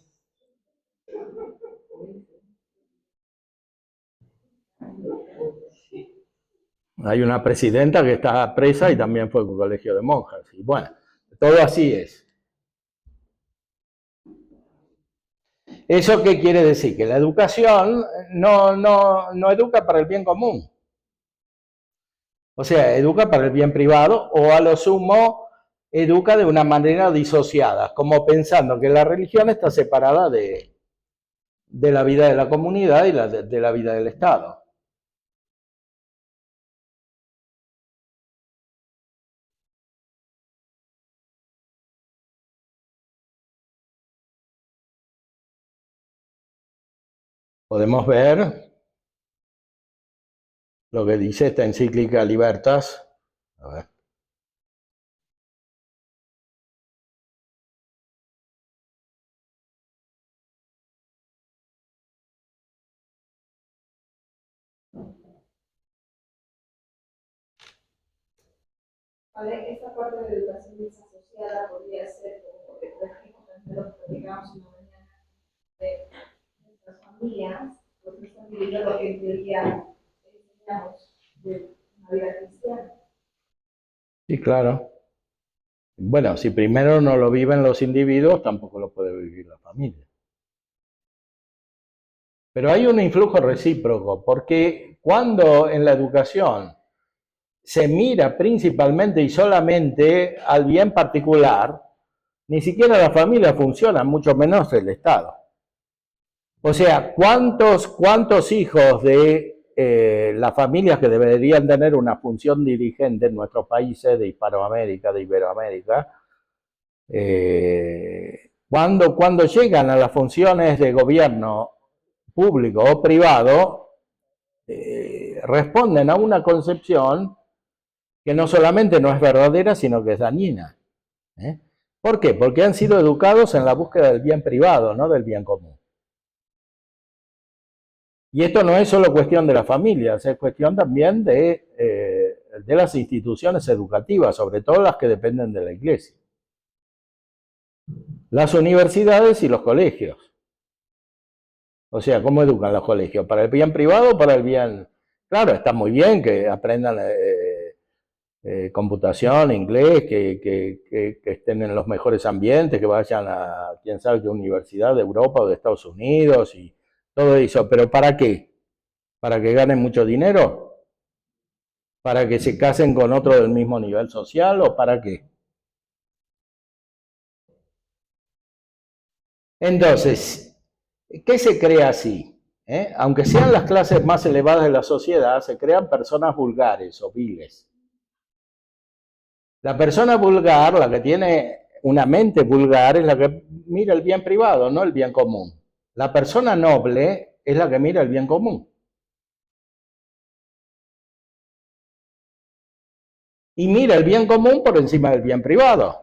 Hay una presidenta que está presa y también fue a un colegio de monjas. Y bueno, todo así es. ¿Eso qué quiere decir? Que la educación no educa para el bien común. O sea, educa para el bien privado o a lo sumo educa de una manera disociada, como pensando que la religión está separada de la vida de la comunidad y de la vida del Estado. Podemos ver lo que dice esta encíclica Libertas. A ver. Vale, esta parte de educación desasociada podría ser como que lo que digamos en la mañana de nuestras familias, pues no están viviendo lo que en teoría enseñamos de una vida cristiana. Sí, claro. Bueno, si primero no lo viven los individuos, tampoco lo puede vivir la familia. Pero hay un influjo recíproco, porque cuando en la educación se mira principalmente y solamente al bien particular, ni siquiera la familia funciona, mucho menos el Estado. O sea, ¿cuántos hijos de las familias que deberían tener una función dirigente en nuestros países de Hispanoamérica, de Iberoamérica, cuando llegan a las funciones de gobierno público o privado, responden a una concepción que no solamente no es verdadera, sino que es dañina. ¿Por qué? Porque han sido educados en la búsqueda del bien privado, no del bien común. Y esto no es solo cuestión de las familias, es cuestión también de las instituciones educativas, sobre todo las que dependen de la Iglesia. Las universidades y los colegios. O sea, ¿cómo educan los colegios? ¿Para el bien privado o para el bien? Claro, está muy bien que aprendan computación, inglés, que estén en los mejores ambientes, que vayan a quién sabe qué universidad de Europa o de Estados Unidos y todo eso. ¿Pero para qué? ¿Para que ganen mucho dinero? ¿Para que se casen con otro del mismo nivel social o para qué? Entonces, ¿qué se crea así? Aunque sean las clases más elevadas de la sociedad, se crean personas vulgares o viles. La persona vulgar, la que tiene una mente vulgar, es la que mira el bien privado, no el bien común. La persona noble es la que mira el bien común. Y mira el bien común por encima del bien privado.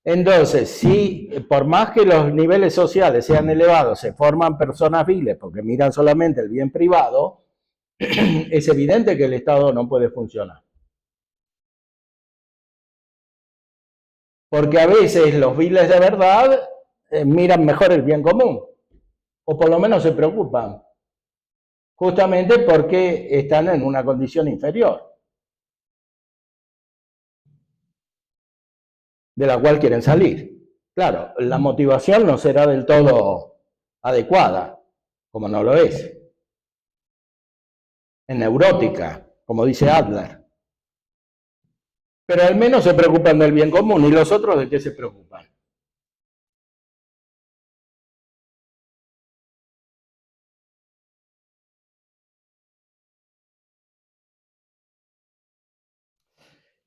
Entonces, si por más que los niveles sociales sean elevados, se forman personas viles porque miran solamente el bien privado, es evidente que el Estado no puede funcionar. Porque a veces los viles de verdad miran mejor el bien común, o por lo menos se preocupan, justamente porque están en una condición inferior, de la cual quieren salir. Claro, la motivación no será del todo adecuada, como no lo es. Es neurótica, como dice Adler. Pero al menos se preocupan del bien común, ¿y los otros de qué se preocupan?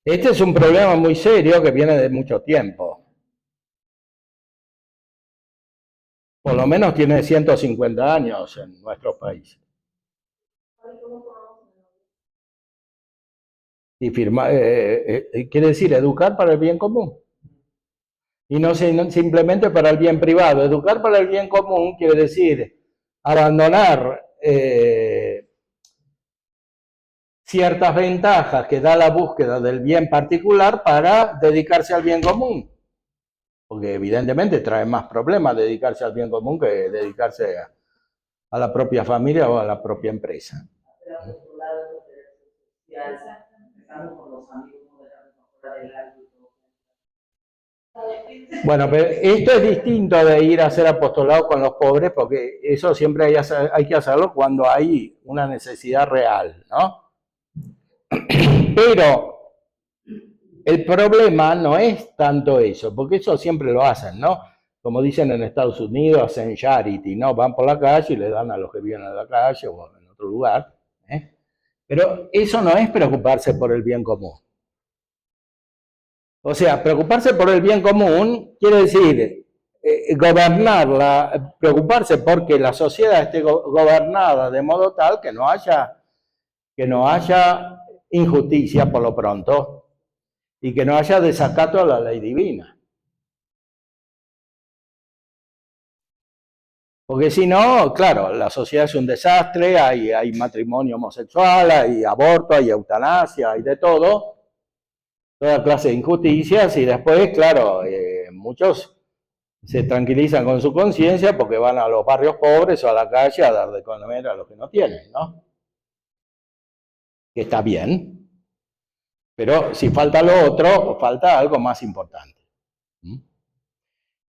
Este es un problema muy serio que viene de mucho tiempo. Por lo menos tiene 150 años en nuestro país. Y quiere decir educar para el bien común. Y no simplemente para el bien privado. Educar para el bien común quiere decir abandonar ciertas ventajas que da la búsqueda del bien particular para dedicarse al bien común. Porque evidentemente trae más problemas dedicarse al bien común que dedicarse a la propia familia o a la propia empresa. Bueno, pero esto es distinto de ir a hacer apostolado con los pobres, porque eso siempre hay que hacerlo cuando hay una necesidad real, ¿no? Pero el problema no es tanto eso, porque eso siempre lo hacen, ¿no? Como dicen en Estados Unidos, hacen charity, ¿no? Van por la calle y le dan a los que viven en la calle o en otro lugar. Pero eso no es preocuparse por el bien común. O sea, preocuparse por el bien común quiere decir preocuparse porque la sociedad esté gobernada de modo tal que no haya injusticia por lo pronto y que no haya desacato a la ley divina. Porque si no, claro, la sociedad es un desastre, hay matrimonio homosexual, hay aborto, hay eutanasia, hay de todo, toda clase de injusticias, y después, claro, muchos se tranquilizan con su conciencia porque van a los barrios pobres o a la calle a dar de comer a los que no tienen, ¿no? Que está bien, pero si falta lo otro, falta algo más importante.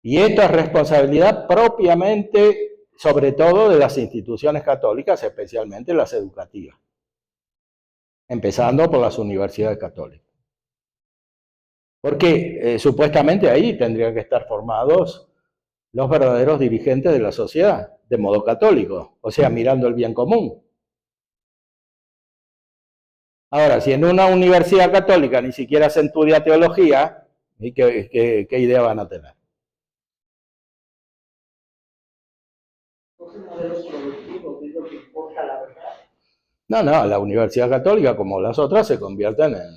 Y esto es responsabilidad propiamente, sobre todo, de las instituciones católicas, especialmente las educativas, empezando por las universidades católicas. Porque supuestamente ahí tendrían que estar formados los verdaderos dirigentes de la sociedad, de modo católico, o sea, mirando el bien común. Ahora, si en una universidad católica ni siquiera se estudia teología, ¿qué idea van a tener? Modelos productivos, es lo que importa, la verdad. No, no, la Universidad Católica, como las otras, se convierten en,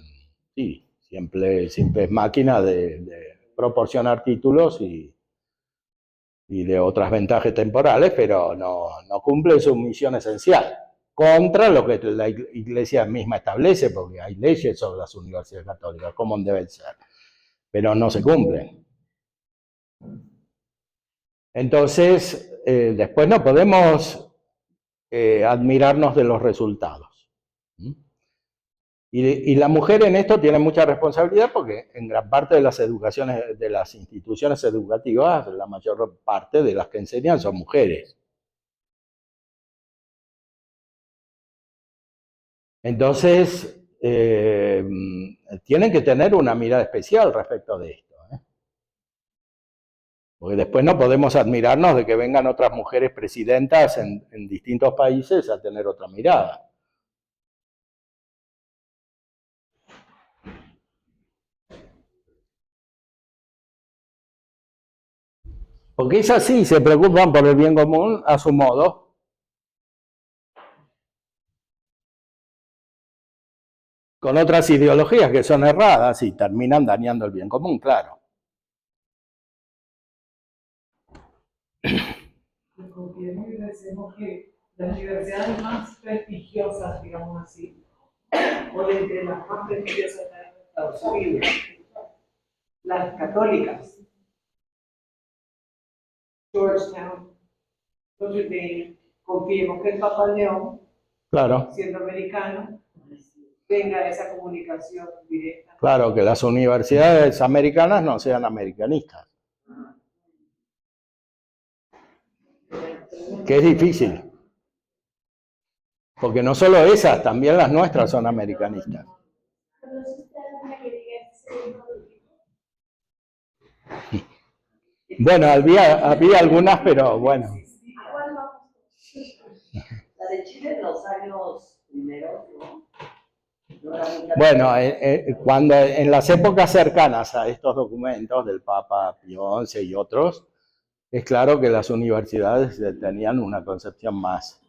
sí, simples máquinas de proporcionar títulos y de otras ventajas temporales, pero no cumplen su misión esencial, contra lo que la Iglesia misma establece, porque hay leyes sobre las universidades católicas, cómo deben ser, pero no se cumplen. Entonces, después no podemos admirarnos de los resultados. Y la mujer en esto tiene mucha responsabilidad porque en gran parte de de las instituciones educativas, la mayor parte de las que enseñan son mujeres. Entonces, tienen que tener una mirada especial respecto de esto. Porque después no podemos admirarnos de que vengan otras mujeres presidentas en distintos países a tener otra mirada. Porque es así, se preocupan por el bien común a su modo. Con otras ideologías que son erradas y terminan dañando el bien común, claro. Confiemos y agradecemos que las universidades más prestigiosas, digamos así, o entre las más prestigiosas de Estados Unidos, las católicas, Georgetown, Notre Dame, confiemos que el Papa León, Claro. siendo americano, tenga esa comunicación directa. Claro, que las universidades americanas no sean americanistas. Que es difícil. Porque no solo esas, también las nuestras son americanistas. Bueno, había algunas, pero bueno. La de Chile en los años primeros, ¿no? Bueno, cuando en las épocas cercanas a estos documentos del Papa Pío XI y otros, es claro que las universidades tenían una concepción más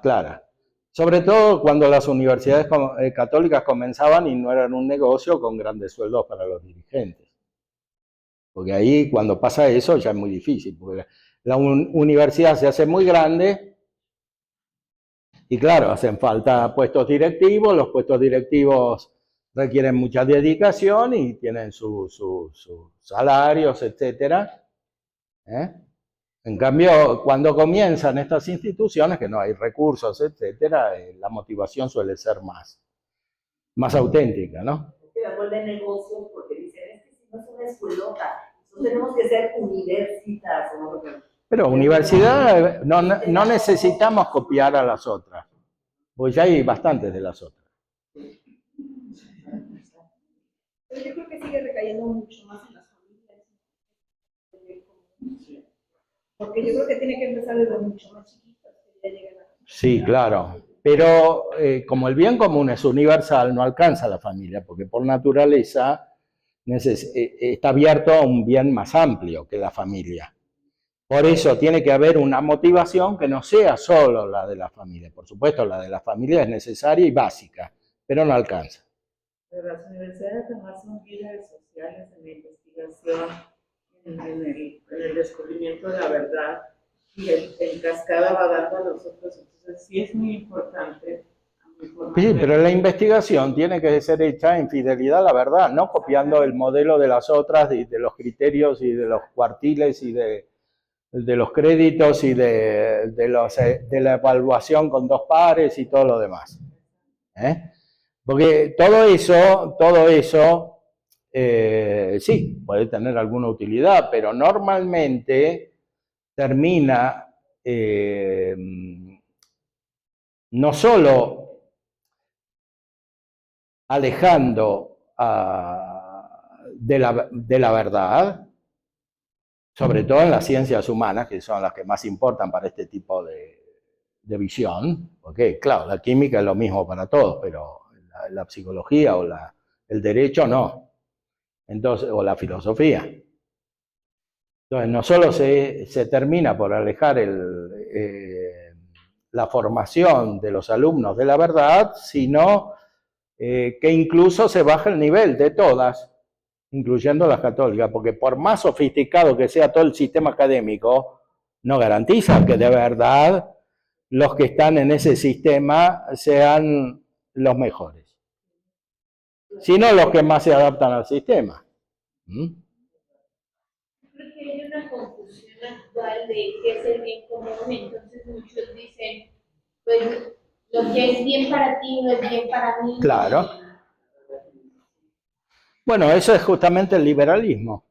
clara. Sobre todo cuando las universidades católicas comenzaban y no eran un negocio con grandes sueldos para los dirigentes. Porque ahí cuando pasa eso ya es muy difícil, porque la universidad se hace muy grande y claro, hacen falta puestos directivos, los puestos directivos requieren mucha dedicación y tienen sus salarios, etcétera. En cambio, cuando comienzan estas instituciones, que no hay recursos, etcétera, la motivación suele ser más auténtica, ¿no? Se vuelve negocios porque dicen, es que si no es una escuelota, nosotros tenemos que ser universitas, ¿no? Pero universidad, no necesitamos copiar a las otras, porque ya hay bastantes de las otras. Pero yo creo que sigue recayendo mucho más en las familias. Porque yo creo que tiene que empezar desde mucho más chiquitos, que ya lleguen a... Sí, claro. Pero como el bien común es universal, no alcanza a la familia, porque por naturaleza está abierto a un bien más amplio que la familia. Por eso tiene que haber una motivación que no sea solo la de la familia. Por supuesto, la de la familia es necesaria y básica, pero no alcanza. Pero las universidades además son líderes sociales en la investigación, en el descubrimiento de la verdad, y en cascada va dando a los otros. Entonces sí es muy importante. Sí, pero la investigación tiene que ser hecha en fidelidad a la verdad, no copiando el modelo de las otras, de los criterios y de los cuartiles y de los créditos y de la evaluación con 2 pares y todo lo demás. Porque todo eso sí, puede tener alguna utilidad, pero normalmente termina no solo alejando de la verdad, sobre todo en las ciencias humanas, que son las que más importan para este tipo de visión, porque claro, la química es lo mismo para todos, pero la psicología o el derecho no, entonces, o la filosofía. Entonces, no solo se termina por alejar la formación de los alumnos de la verdad, sino que incluso se baja el nivel de todas, incluyendo las católicas, porque por más sofisticado que sea todo el sistema académico, no garantiza que de verdad los que están en ese sistema sean los mejores, sino los que más se adaptan al sistema. Creo que hay una confusión actual de qué es el bien común, entonces muchos dicen, pues lo que es bien para ti no es bien para mí. Claro. Bueno, eso es justamente el liberalismo.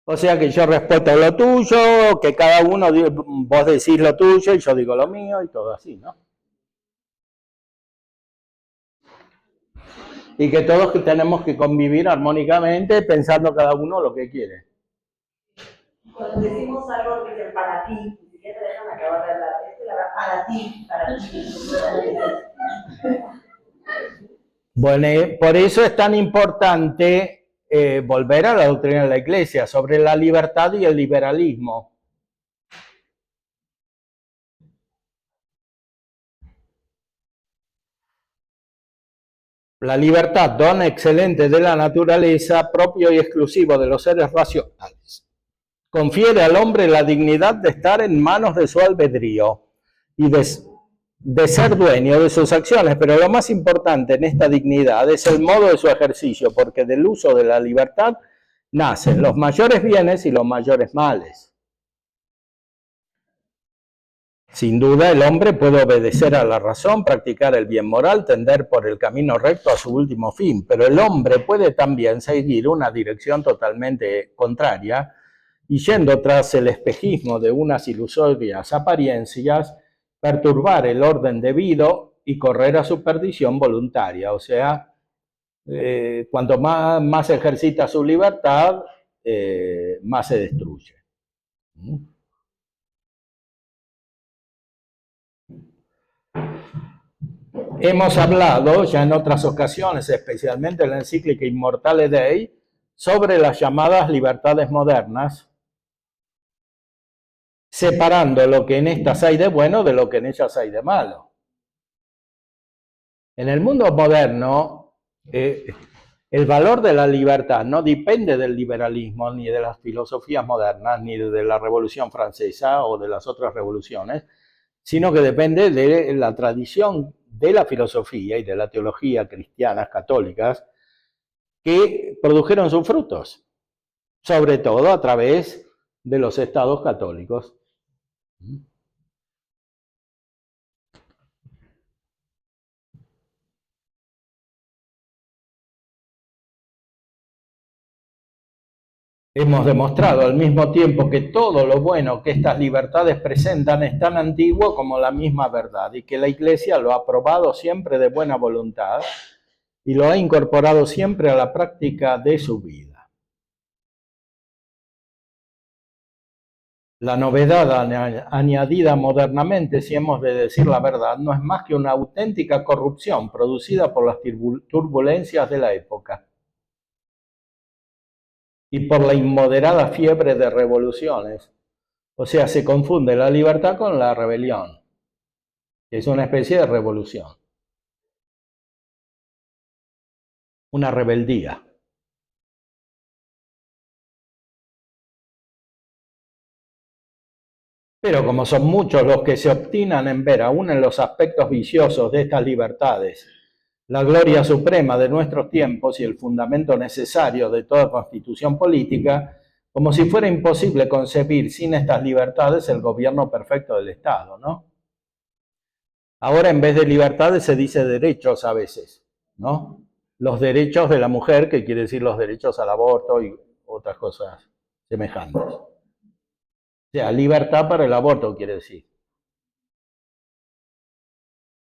O sea que yo respeto lo tuyo, que cada uno, vos decís lo tuyo y yo digo lo mío y todo así, ¿no? Y que todos tenemos que convivir armónicamente pensando cada uno lo que quiere. Cuando decimos algo que es para ti, ni siquiera te dejan acabar de hablar, es que la verdad, para ti. Bueno, por eso es tan importante volver a la doctrina de la Iglesia sobre la libertad y el liberalismo. La libertad, don excelente de la naturaleza, propio y exclusivo de los seres racionales, confiere al hombre la dignidad de estar en manos de su albedrío y de ser dueño de sus acciones, pero lo más importante en esta dignidad es el modo de su ejercicio, porque del uso de la libertad nacen los mayores bienes y los mayores males. Sin duda, el hombre puede obedecer a la razón, practicar el bien moral, tender por el camino recto a su último fin, pero el hombre puede también seguir una dirección totalmente contraria y yendo tras el espejismo de unas ilusorias apariencias, perturbar el orden debido y correr a su perdición voluntaria. O sea, cuanto más ejercita su libertad, más se destruye. Hemos hablado ya en otras ocasiones, especialmente en la encíclica Immortale Dei, sobre las llamadas libertades modernas, separando lo que en estas hay de bueno de lo que en ellas hay de malo. En el mundo moderno, el valor de la libertad no depende del liberalismo, ni de las filosofías modernas, ni de la Revolución Francesa o de las otras revoluciones, sino que depende de la tradición de la filosofía y de la teología cristianas católicas que produjeron sus frutos, sobre todo a través de los estados católicos. Hemos demostrado al mismo tiempo que todo lo bueno que estas libertades presentan es tan antiguo como la misma verdad y que la Iglesia lo ha aprobado siempre de buena voluntad y lo ha incorporado siempre a la práctica de su vida. La novedad añadida modernamente, si hemos de decir la verdad, no es más que una auténtica corrupción producida por las turbulencias de la época y por la inmoderada fiebre de revoluciones. O sea, se confunde la libertad con la rebelión, que es una especie de revolución, una rebeldía. Pero como son muchos los que se obstinan en ver aún en los aspectos viciosos de estas libertades la gloria suprema de nuestros tiempos y el fundamento necesario de toda constitución política, como si fuera imposible concebir sin estas libertades el gobierno perfecto del Estado, ¿no? Ahora en vez de libertades se dice derechos a veces, ¿no? Los derechos de la mujer, que quiere decir los derechos al aborto y otras cosas semejantes. O sea, libertad para el aborto quiere decir.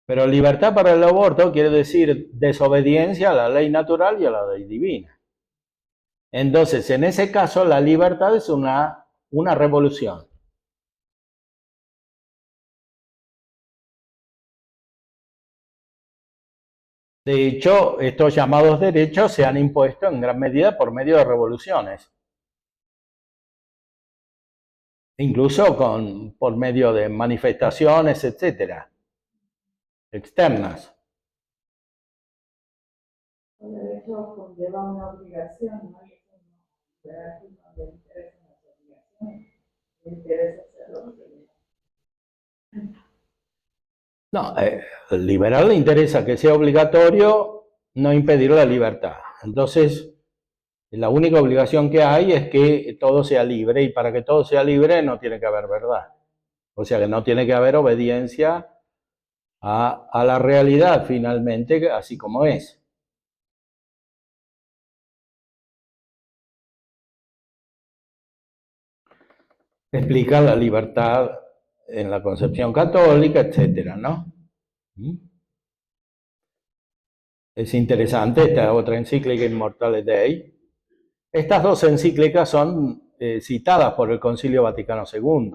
Pero libertad para el aborto quiere decir desobediencia a la ley natural y a la ley divina. Entonces, en ese caso, la libertad es una revolución. De hecho, estos llamados derechos se han impuesto en gran medida por medio de revoluciones. incluso por medio de manifestaciones, etcétera, externas. El derecho conlleva una obligación, ¿no? Y eso no, no le interesan las obligaciones, le interesa hacer lo que le No, al liberal le interesa que sea obligatorio, no impedir la libertad. Entonces, la única obligación que hay es que todo sea libre, y para que todo sea libre no tiene que haber verdad. O sea que no tiene que haber obediencia a la realidad finalmente, así como es. Explica la libertad en la concepción católica, etcétera, ¿no? Es interesante esta otra encíclica, Immortale Dei. Estas dos encíclicas son citadas por el Concilio Vaticano II.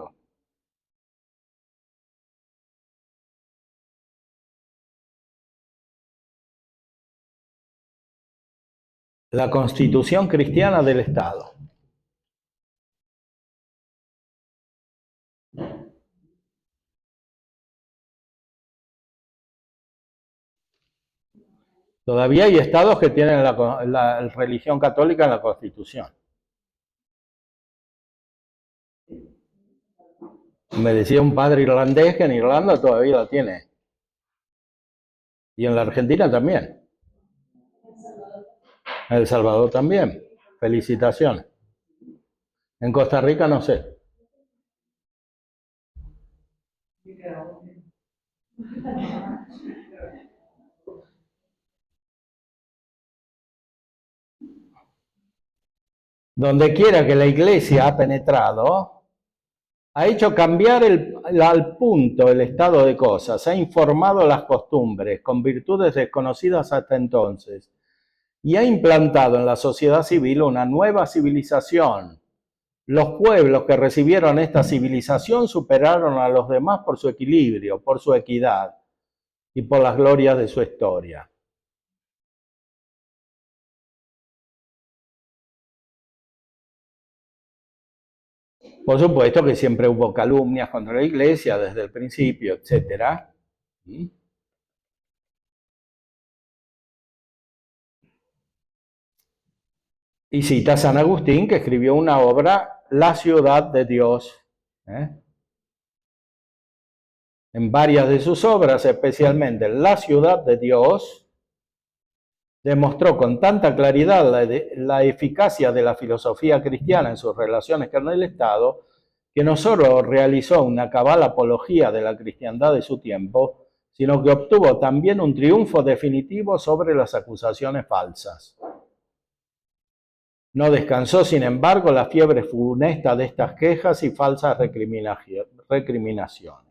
La Constitución Cristiana del Estado. Todavía hay estados que tienen la religión católica en la Constitución. Me decía un padre irlandés que en Irlanda todavía la tiene. Y en la Argentina también. En El Salvador también. Felicitaciones. En Costa Rica no sé. Donde quiera que la Iglesia ha penetrado, ha hecho cambiar al punto el estado de cosas, ha informado las costumbres con virtudes desconocidas hasta entonces y ha implantado en la sociedad civil una nueva civilización. Los pueblos que recibieron esta civilización superaron a los demás por su equilibrio, por su equidad y por las glorias de su historia. Por supuesto que siempre hubo calumnias contra la Iglesia desde el principio, etcétera. Y cita a San Agustín, que escribió una obra, La ciudad de Dios. En varias de sus obras, especialmente La ciudad de Dios, demostró con tanta claridad la eficacia de la filosofía cristiana en sus relaciones con el Estado, que no solo realizó una cabal apología de la cristiandad de su tiempo, sino que obtuvo también un triunfo definitivo sobre las acusaciones falsas. No descansó, sin embargo, la fiebre funesta de estas quejas y falsas recriminaciones.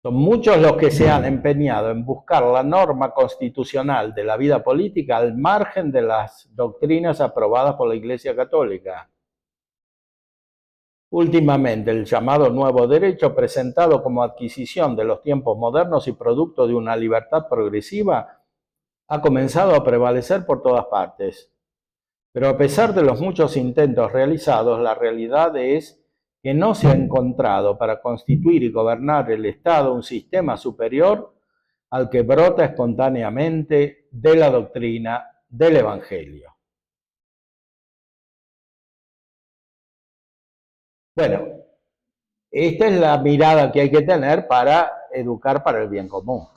Son muchos los que se han empeñado en buscar la norma constitucional de la vida política al margen de las doctrinas aprobadas por la Iglesia Católica. Últimamente, el llamado nuevo derecho, presentado como adquisición de los tiempos modernos y producto de una libertad progresiva, ha comenzado a prevalecer por todas partes. Pero a pesar de los muchos intentos realizados, la realidad es que no se ha encontrado para constituir y gobernar el Estado un sistema superior al que brota espontáneamente de la doctrina del Evangelio. Bueno, esta es la mirada que hay que tener para educar para el bien común.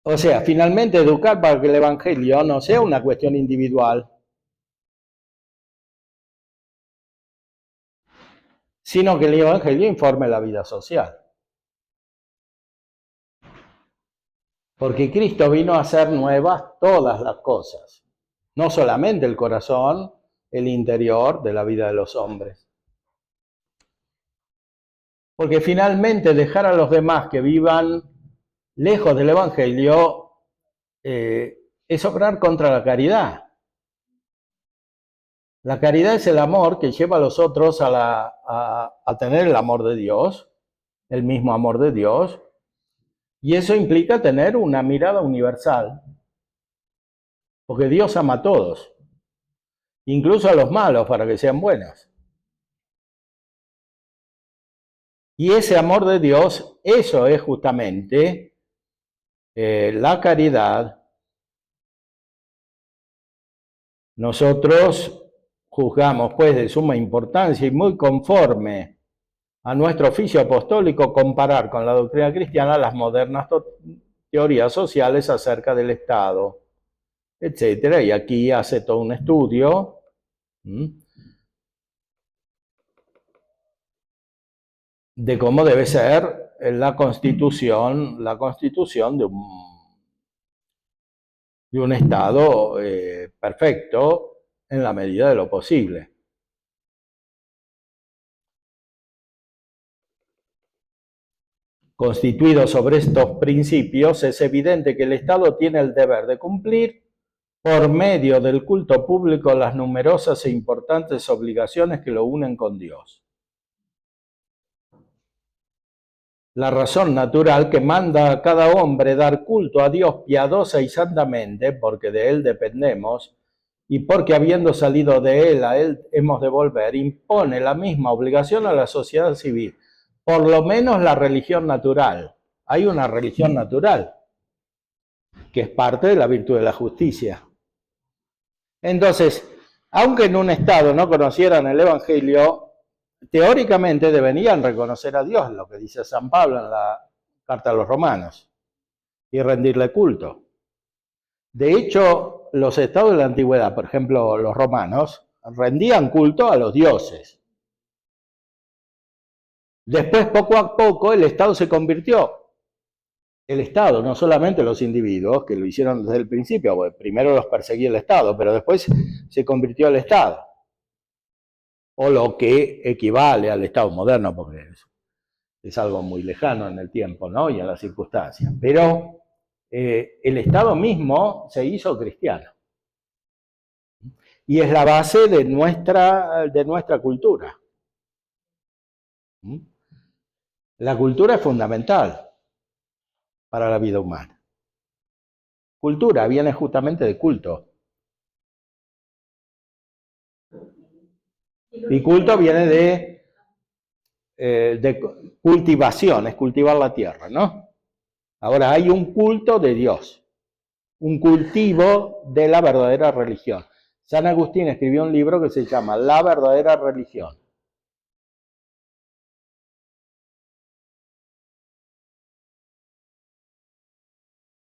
O sea, finalmente educar para que el Evangelio no sea una cuestión individual, sino que el Evangelio informe la vida social. Porque Cristo vino a hacer nuevas todas las cosas, no solamente el corazón, el interior de la vida de los hombres. Porque finalmente dejar a los demás que vivan lejos del Evangelio es obrar contra la caridad. La caridad es el amor que lleva a los otros a tener el amor de Dios, el mismo amor de Dios, Y eso implica tener una mirada universal, porque Dios ama a todos, incluso a los malos, para que sean buenos. Y ese amor de Dios, eso es justamente la caridad. Nosotros juzgamos, pues, de suma importancia y muy conforme a nuestro oficio apostólico comparar con la doctrina cristiana las modernas teorías sociales acerca del Estado, etcétera. Y aquí hace todo un estudio de cómo debe ser la constitución de un Estado perfecto en la medida de lo posible. Constituido sobre estos principios, es evidente que el Estado tiene el deber de cumplir por medio del culto público las numerosas e importantes obligaciones que lo unen con Dios. La razón natural que manda a cada hombre dar culto a Dios piadosa y santamente, porque de Él dependemos, y porque habiendo salido de Él, a Él hemos de volver, impone la misma obligación a la sociedad civil. Por lo menos la religión natural. Hay una religión natural, que es parte de la virtud de la justicia. Entonces, aunque en un estado no conocieran el Evangelio, teóricamente deberían reconocer a Dios, lo que dice San Pablo en la carta a los Romanos, y rendirle culto. De hecho, los estados de la antigüedad, por ejemplo, los romanos, rendían culto a los dioses. Después, poco a poco, el Estado se convirtió. El Estado, no solamente los individuos, que lo hicieron desde el principio, porque primero los perseguía el Estado, pero después se convirtió el Estado. O lo que equivale al Estado moderno, porque es algo muy lejano en el tiempo, ¿no? Y en las circunstancias. Pero el Estado mismo se hizo cristiano. Y es la base de nuestra cultura. La cultura es fundamental para la vida humana. Cultura viene justamente de culto. Y culto viene de cultivación, es cultivar la tierra, ¿no? Ahora hay un culto de Dios, un cultivo de la verdadera religión. San Agustín escribió un libro que se llama La verdadera religión.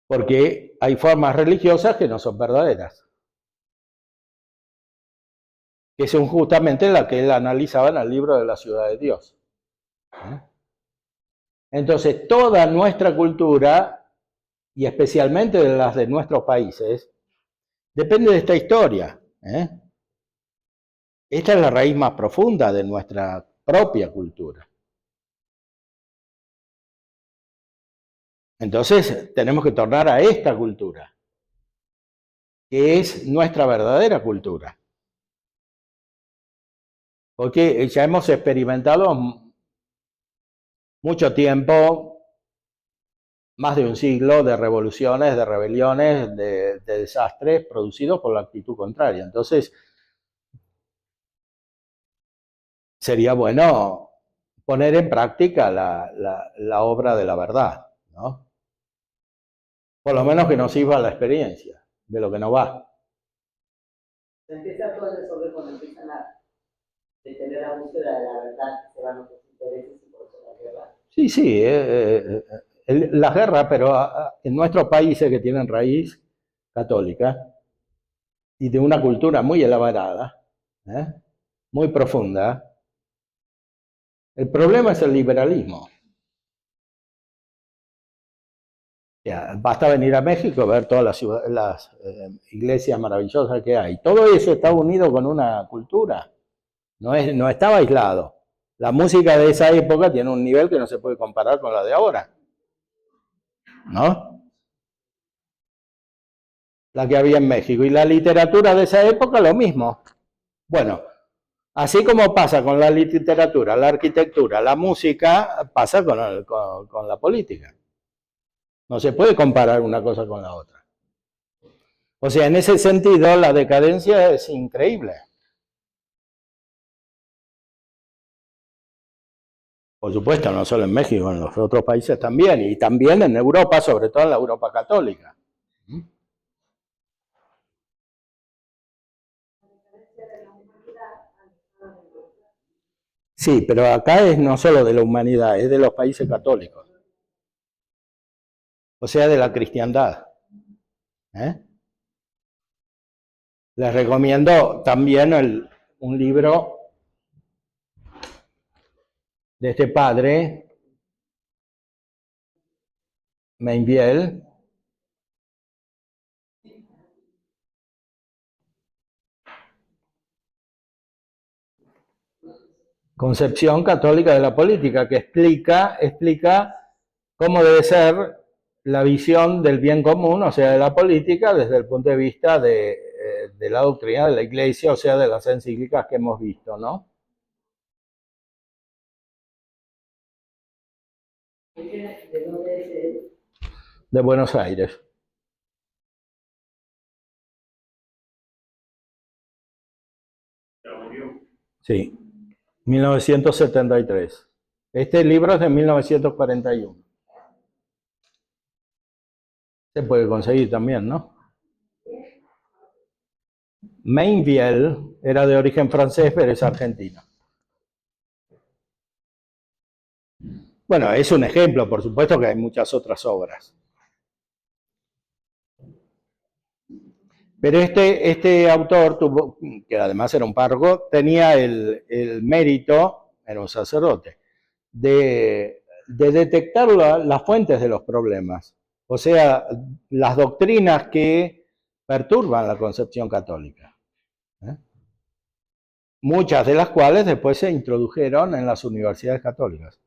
Porque hay formas religiosas que no son verdaderas, que son justamente las que él analizaba en el libro de la ciudad de Dios. Entonces, toda nuestra cultura, y especialmente de las de nuestros países, depende de esta historia. Esta es la raíz más profunda de nuestra propia cultura. Entonces, tenemos que tornar a esta cultura, que es nuestra verdadera cultura. Porque ya hemos experimentado mucho tiempo, más de un siglo, de revoluciones, de rebeliones, de desastres producidos por la actitud contraria. Entonces, sería bueno poner en práctica la obra de la verdad, ¿no? Por lo menos que nos sirva la experiencia de lo que no va. Se empieza todo el desorden cuando empiezan a detener la búsqueda de la verdad, se van otros intereses y por eso la guerra. Sí, sí, la guerra, pero en nuestros países que tienen raíz católica y de una cultura muy elaborada, muy profunda, el problema es el liberalismo. Basta venir a México y ver todas las iglesias maravillosas que hay. Todo eso está unido con una cultura, no estaba aislado. La música de esa época tiene un nivel que no se puede comparar con la de ahora, ¿no? La que había en México. Y la literatura de esa época lo mismo. Bueno, así como pasa con la literatura, la arquitectura, la música, pasa con la política. No se puede comparar una cosa con la otra. O sea, en ese sentido, la decadencia es increíble. Por supuesto, no solo en México, en los otros países también, y también en Europa, sobre todo en la Europa católica. Sí, pero acá es no solo de la humanidad, es de los países católicos. O sea, de la cristiandad. Les recomiendo también un libro de este padre, Mainviel, Concepción Católica de la Política, que explica cómo debe ser la visión del bien común, o sea, de la política, desde el punto de vista de la doctrina de la Iglesia, o sea, de las encíclicas que hemos visto, ¿no? ¿De dónde es él? De Buenos Aires. Sí, 1973. Este libro es de 1941. Se puede conseguir también, ¿no? Mainviel era de origen francés, pero es argentino. Bueno, es un ejemplo, por supuesto que hay muchas otras obras. Pero este autor, que además era un párroco, tenía el mérito, era un sacerdote, de detectar las fuentes de los problemas. O sea, las doctrinas que perturban la concepción católica. Muchas de las cuales después se introdujeron en las universidades católicas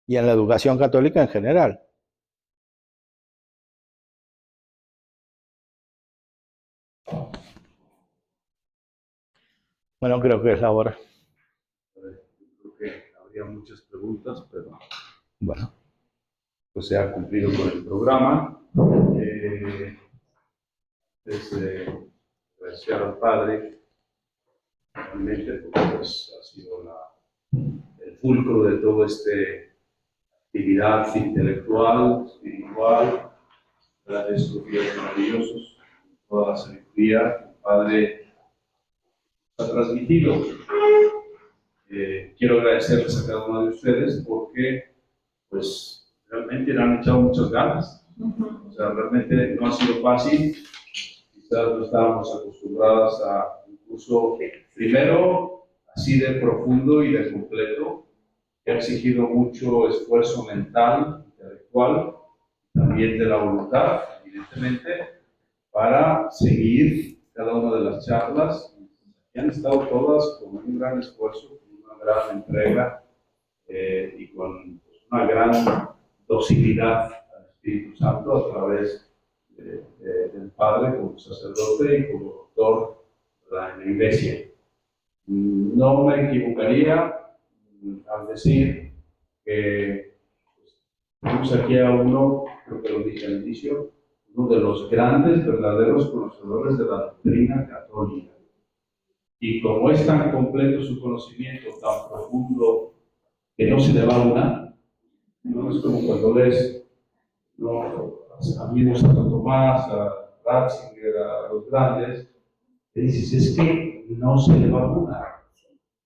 y en la educación católica en general. Bueno, creo que es la hora. Creo que habría muchas preguntas, pero Bueno, pues se ha cumplido con el programa. Agradecer al Padre, realmente, porque pues, ha sido el fulcro de toda esta actividad intelectual, espiritual, de estos días maravillosos, toda la sabiduría que el Padre ha transmitido. Quiero agradecerles a cada uno de ustedes porque pues realmente le han echado muchas ganas. O sea, realmente no ha sido fácil. Quizás no estábamos acostumbradas a un curso primero así de profundo y de completo, que ha exigido mucho esfuerzo mental, intelectual, también de la voluntad, evidentemente, para seguir cada una de las charlas. Y han estado todas con un gran esfuerzo, con una gran entrega y con una gran docilidad al Espíritu Santo a través del Padre como sacerdote y como doctor en la Iglesia. No me equivocaría al decir que tenemos aquí a uno, creo que lo dije al inicio, uno de los grandes, verdaderos conocedores de la doctrina católica. Y como es tan completo su conocimiento, tan profundo, que no se le va una, no es como cuando lees a mí, a Santo Tomás, a Ratzinger, a los grandes, que dices, es que no se le va una,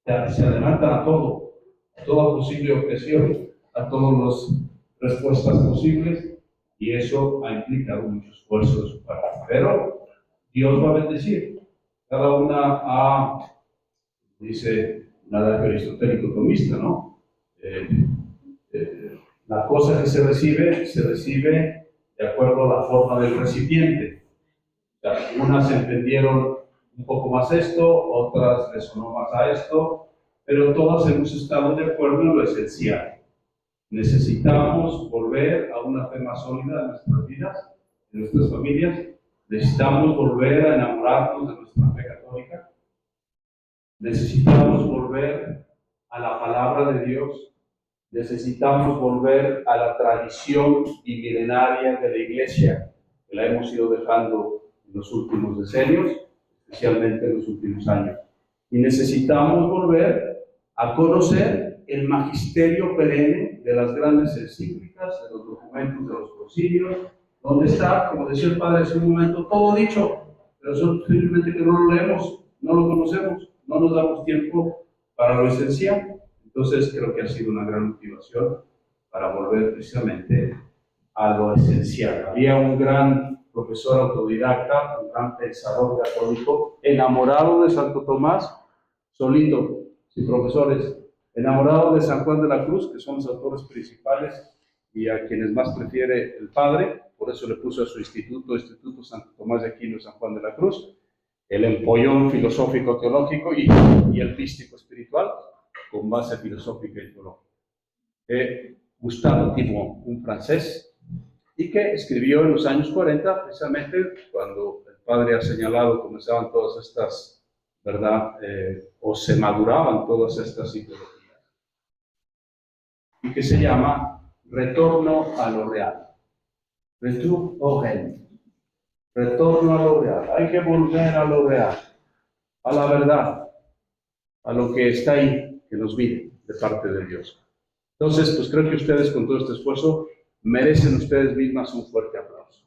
se adelantan a todo, a toda posible objeción, a todas las respuestas posibles, y eso ha implicado mucho esfuerzo de su parte. Pero Dios va a bendecir. Cada una dice nada aristotélico tomista, ¿no? La cosa que se recibe de acuerdo a la forma del recipiente. O sea, unas entendieron un poco más esto, otras les sonó más a esto, pero todas hemos estado de acuerdo en lo esencial. Necesitamos volver a una fe más sólida en nuestras vidas, en nuestras familias. Necesitamos volver a enamorarnos de nuestra fe católica. Necesitamos volver a la palabra de Dios. necesitamos volver a la tradición milenaria de la Iglesia, que la hemos ido dejando en los últimos decenios, especialmente en los últimos años. Y necesitamos volver a conocer el magisterio perenne de las grandes encíclicas, de los documentos de los concilios, donde está, como decía el padre hace un momento, todo dicho, pero simplemente que no lo leemos, no lo conocemos, no nos damos tiempo para lo esencial. Entonces creo que ha sido una gran motivación para volver precisamente a lo esencial. Había un gran profesor autodidacta, un gran pensador católico, enamorado de Santo Tomás, solito, sin profesores, enamorado de San Juan de la Cruz, que son los autores principales y a quienes más prefiere el padre, por eso le puso a su instituto Santo Tomás de Aquino y San Juan de la Cruz, el empollón filosófico teológico y el místico espiritual con base filosófica y teológica. Gustave Thibon, un francés, y que escribió en los años 40, precisamente cuando el padre ha señalado comenzaban todas estas, ¿verdad? O se maduraban todas estas ideologías, y que se llama Retorno a lo Real. Retour au réel. Retorno a lo real. Hay que volver a lo real, a la verdad, a lo que está ahí, que nos viene de parte de Dios. Entonces, pues creo que ustedes con todo este esfuerzo merecen ustedes mismas un fuerte aplauso.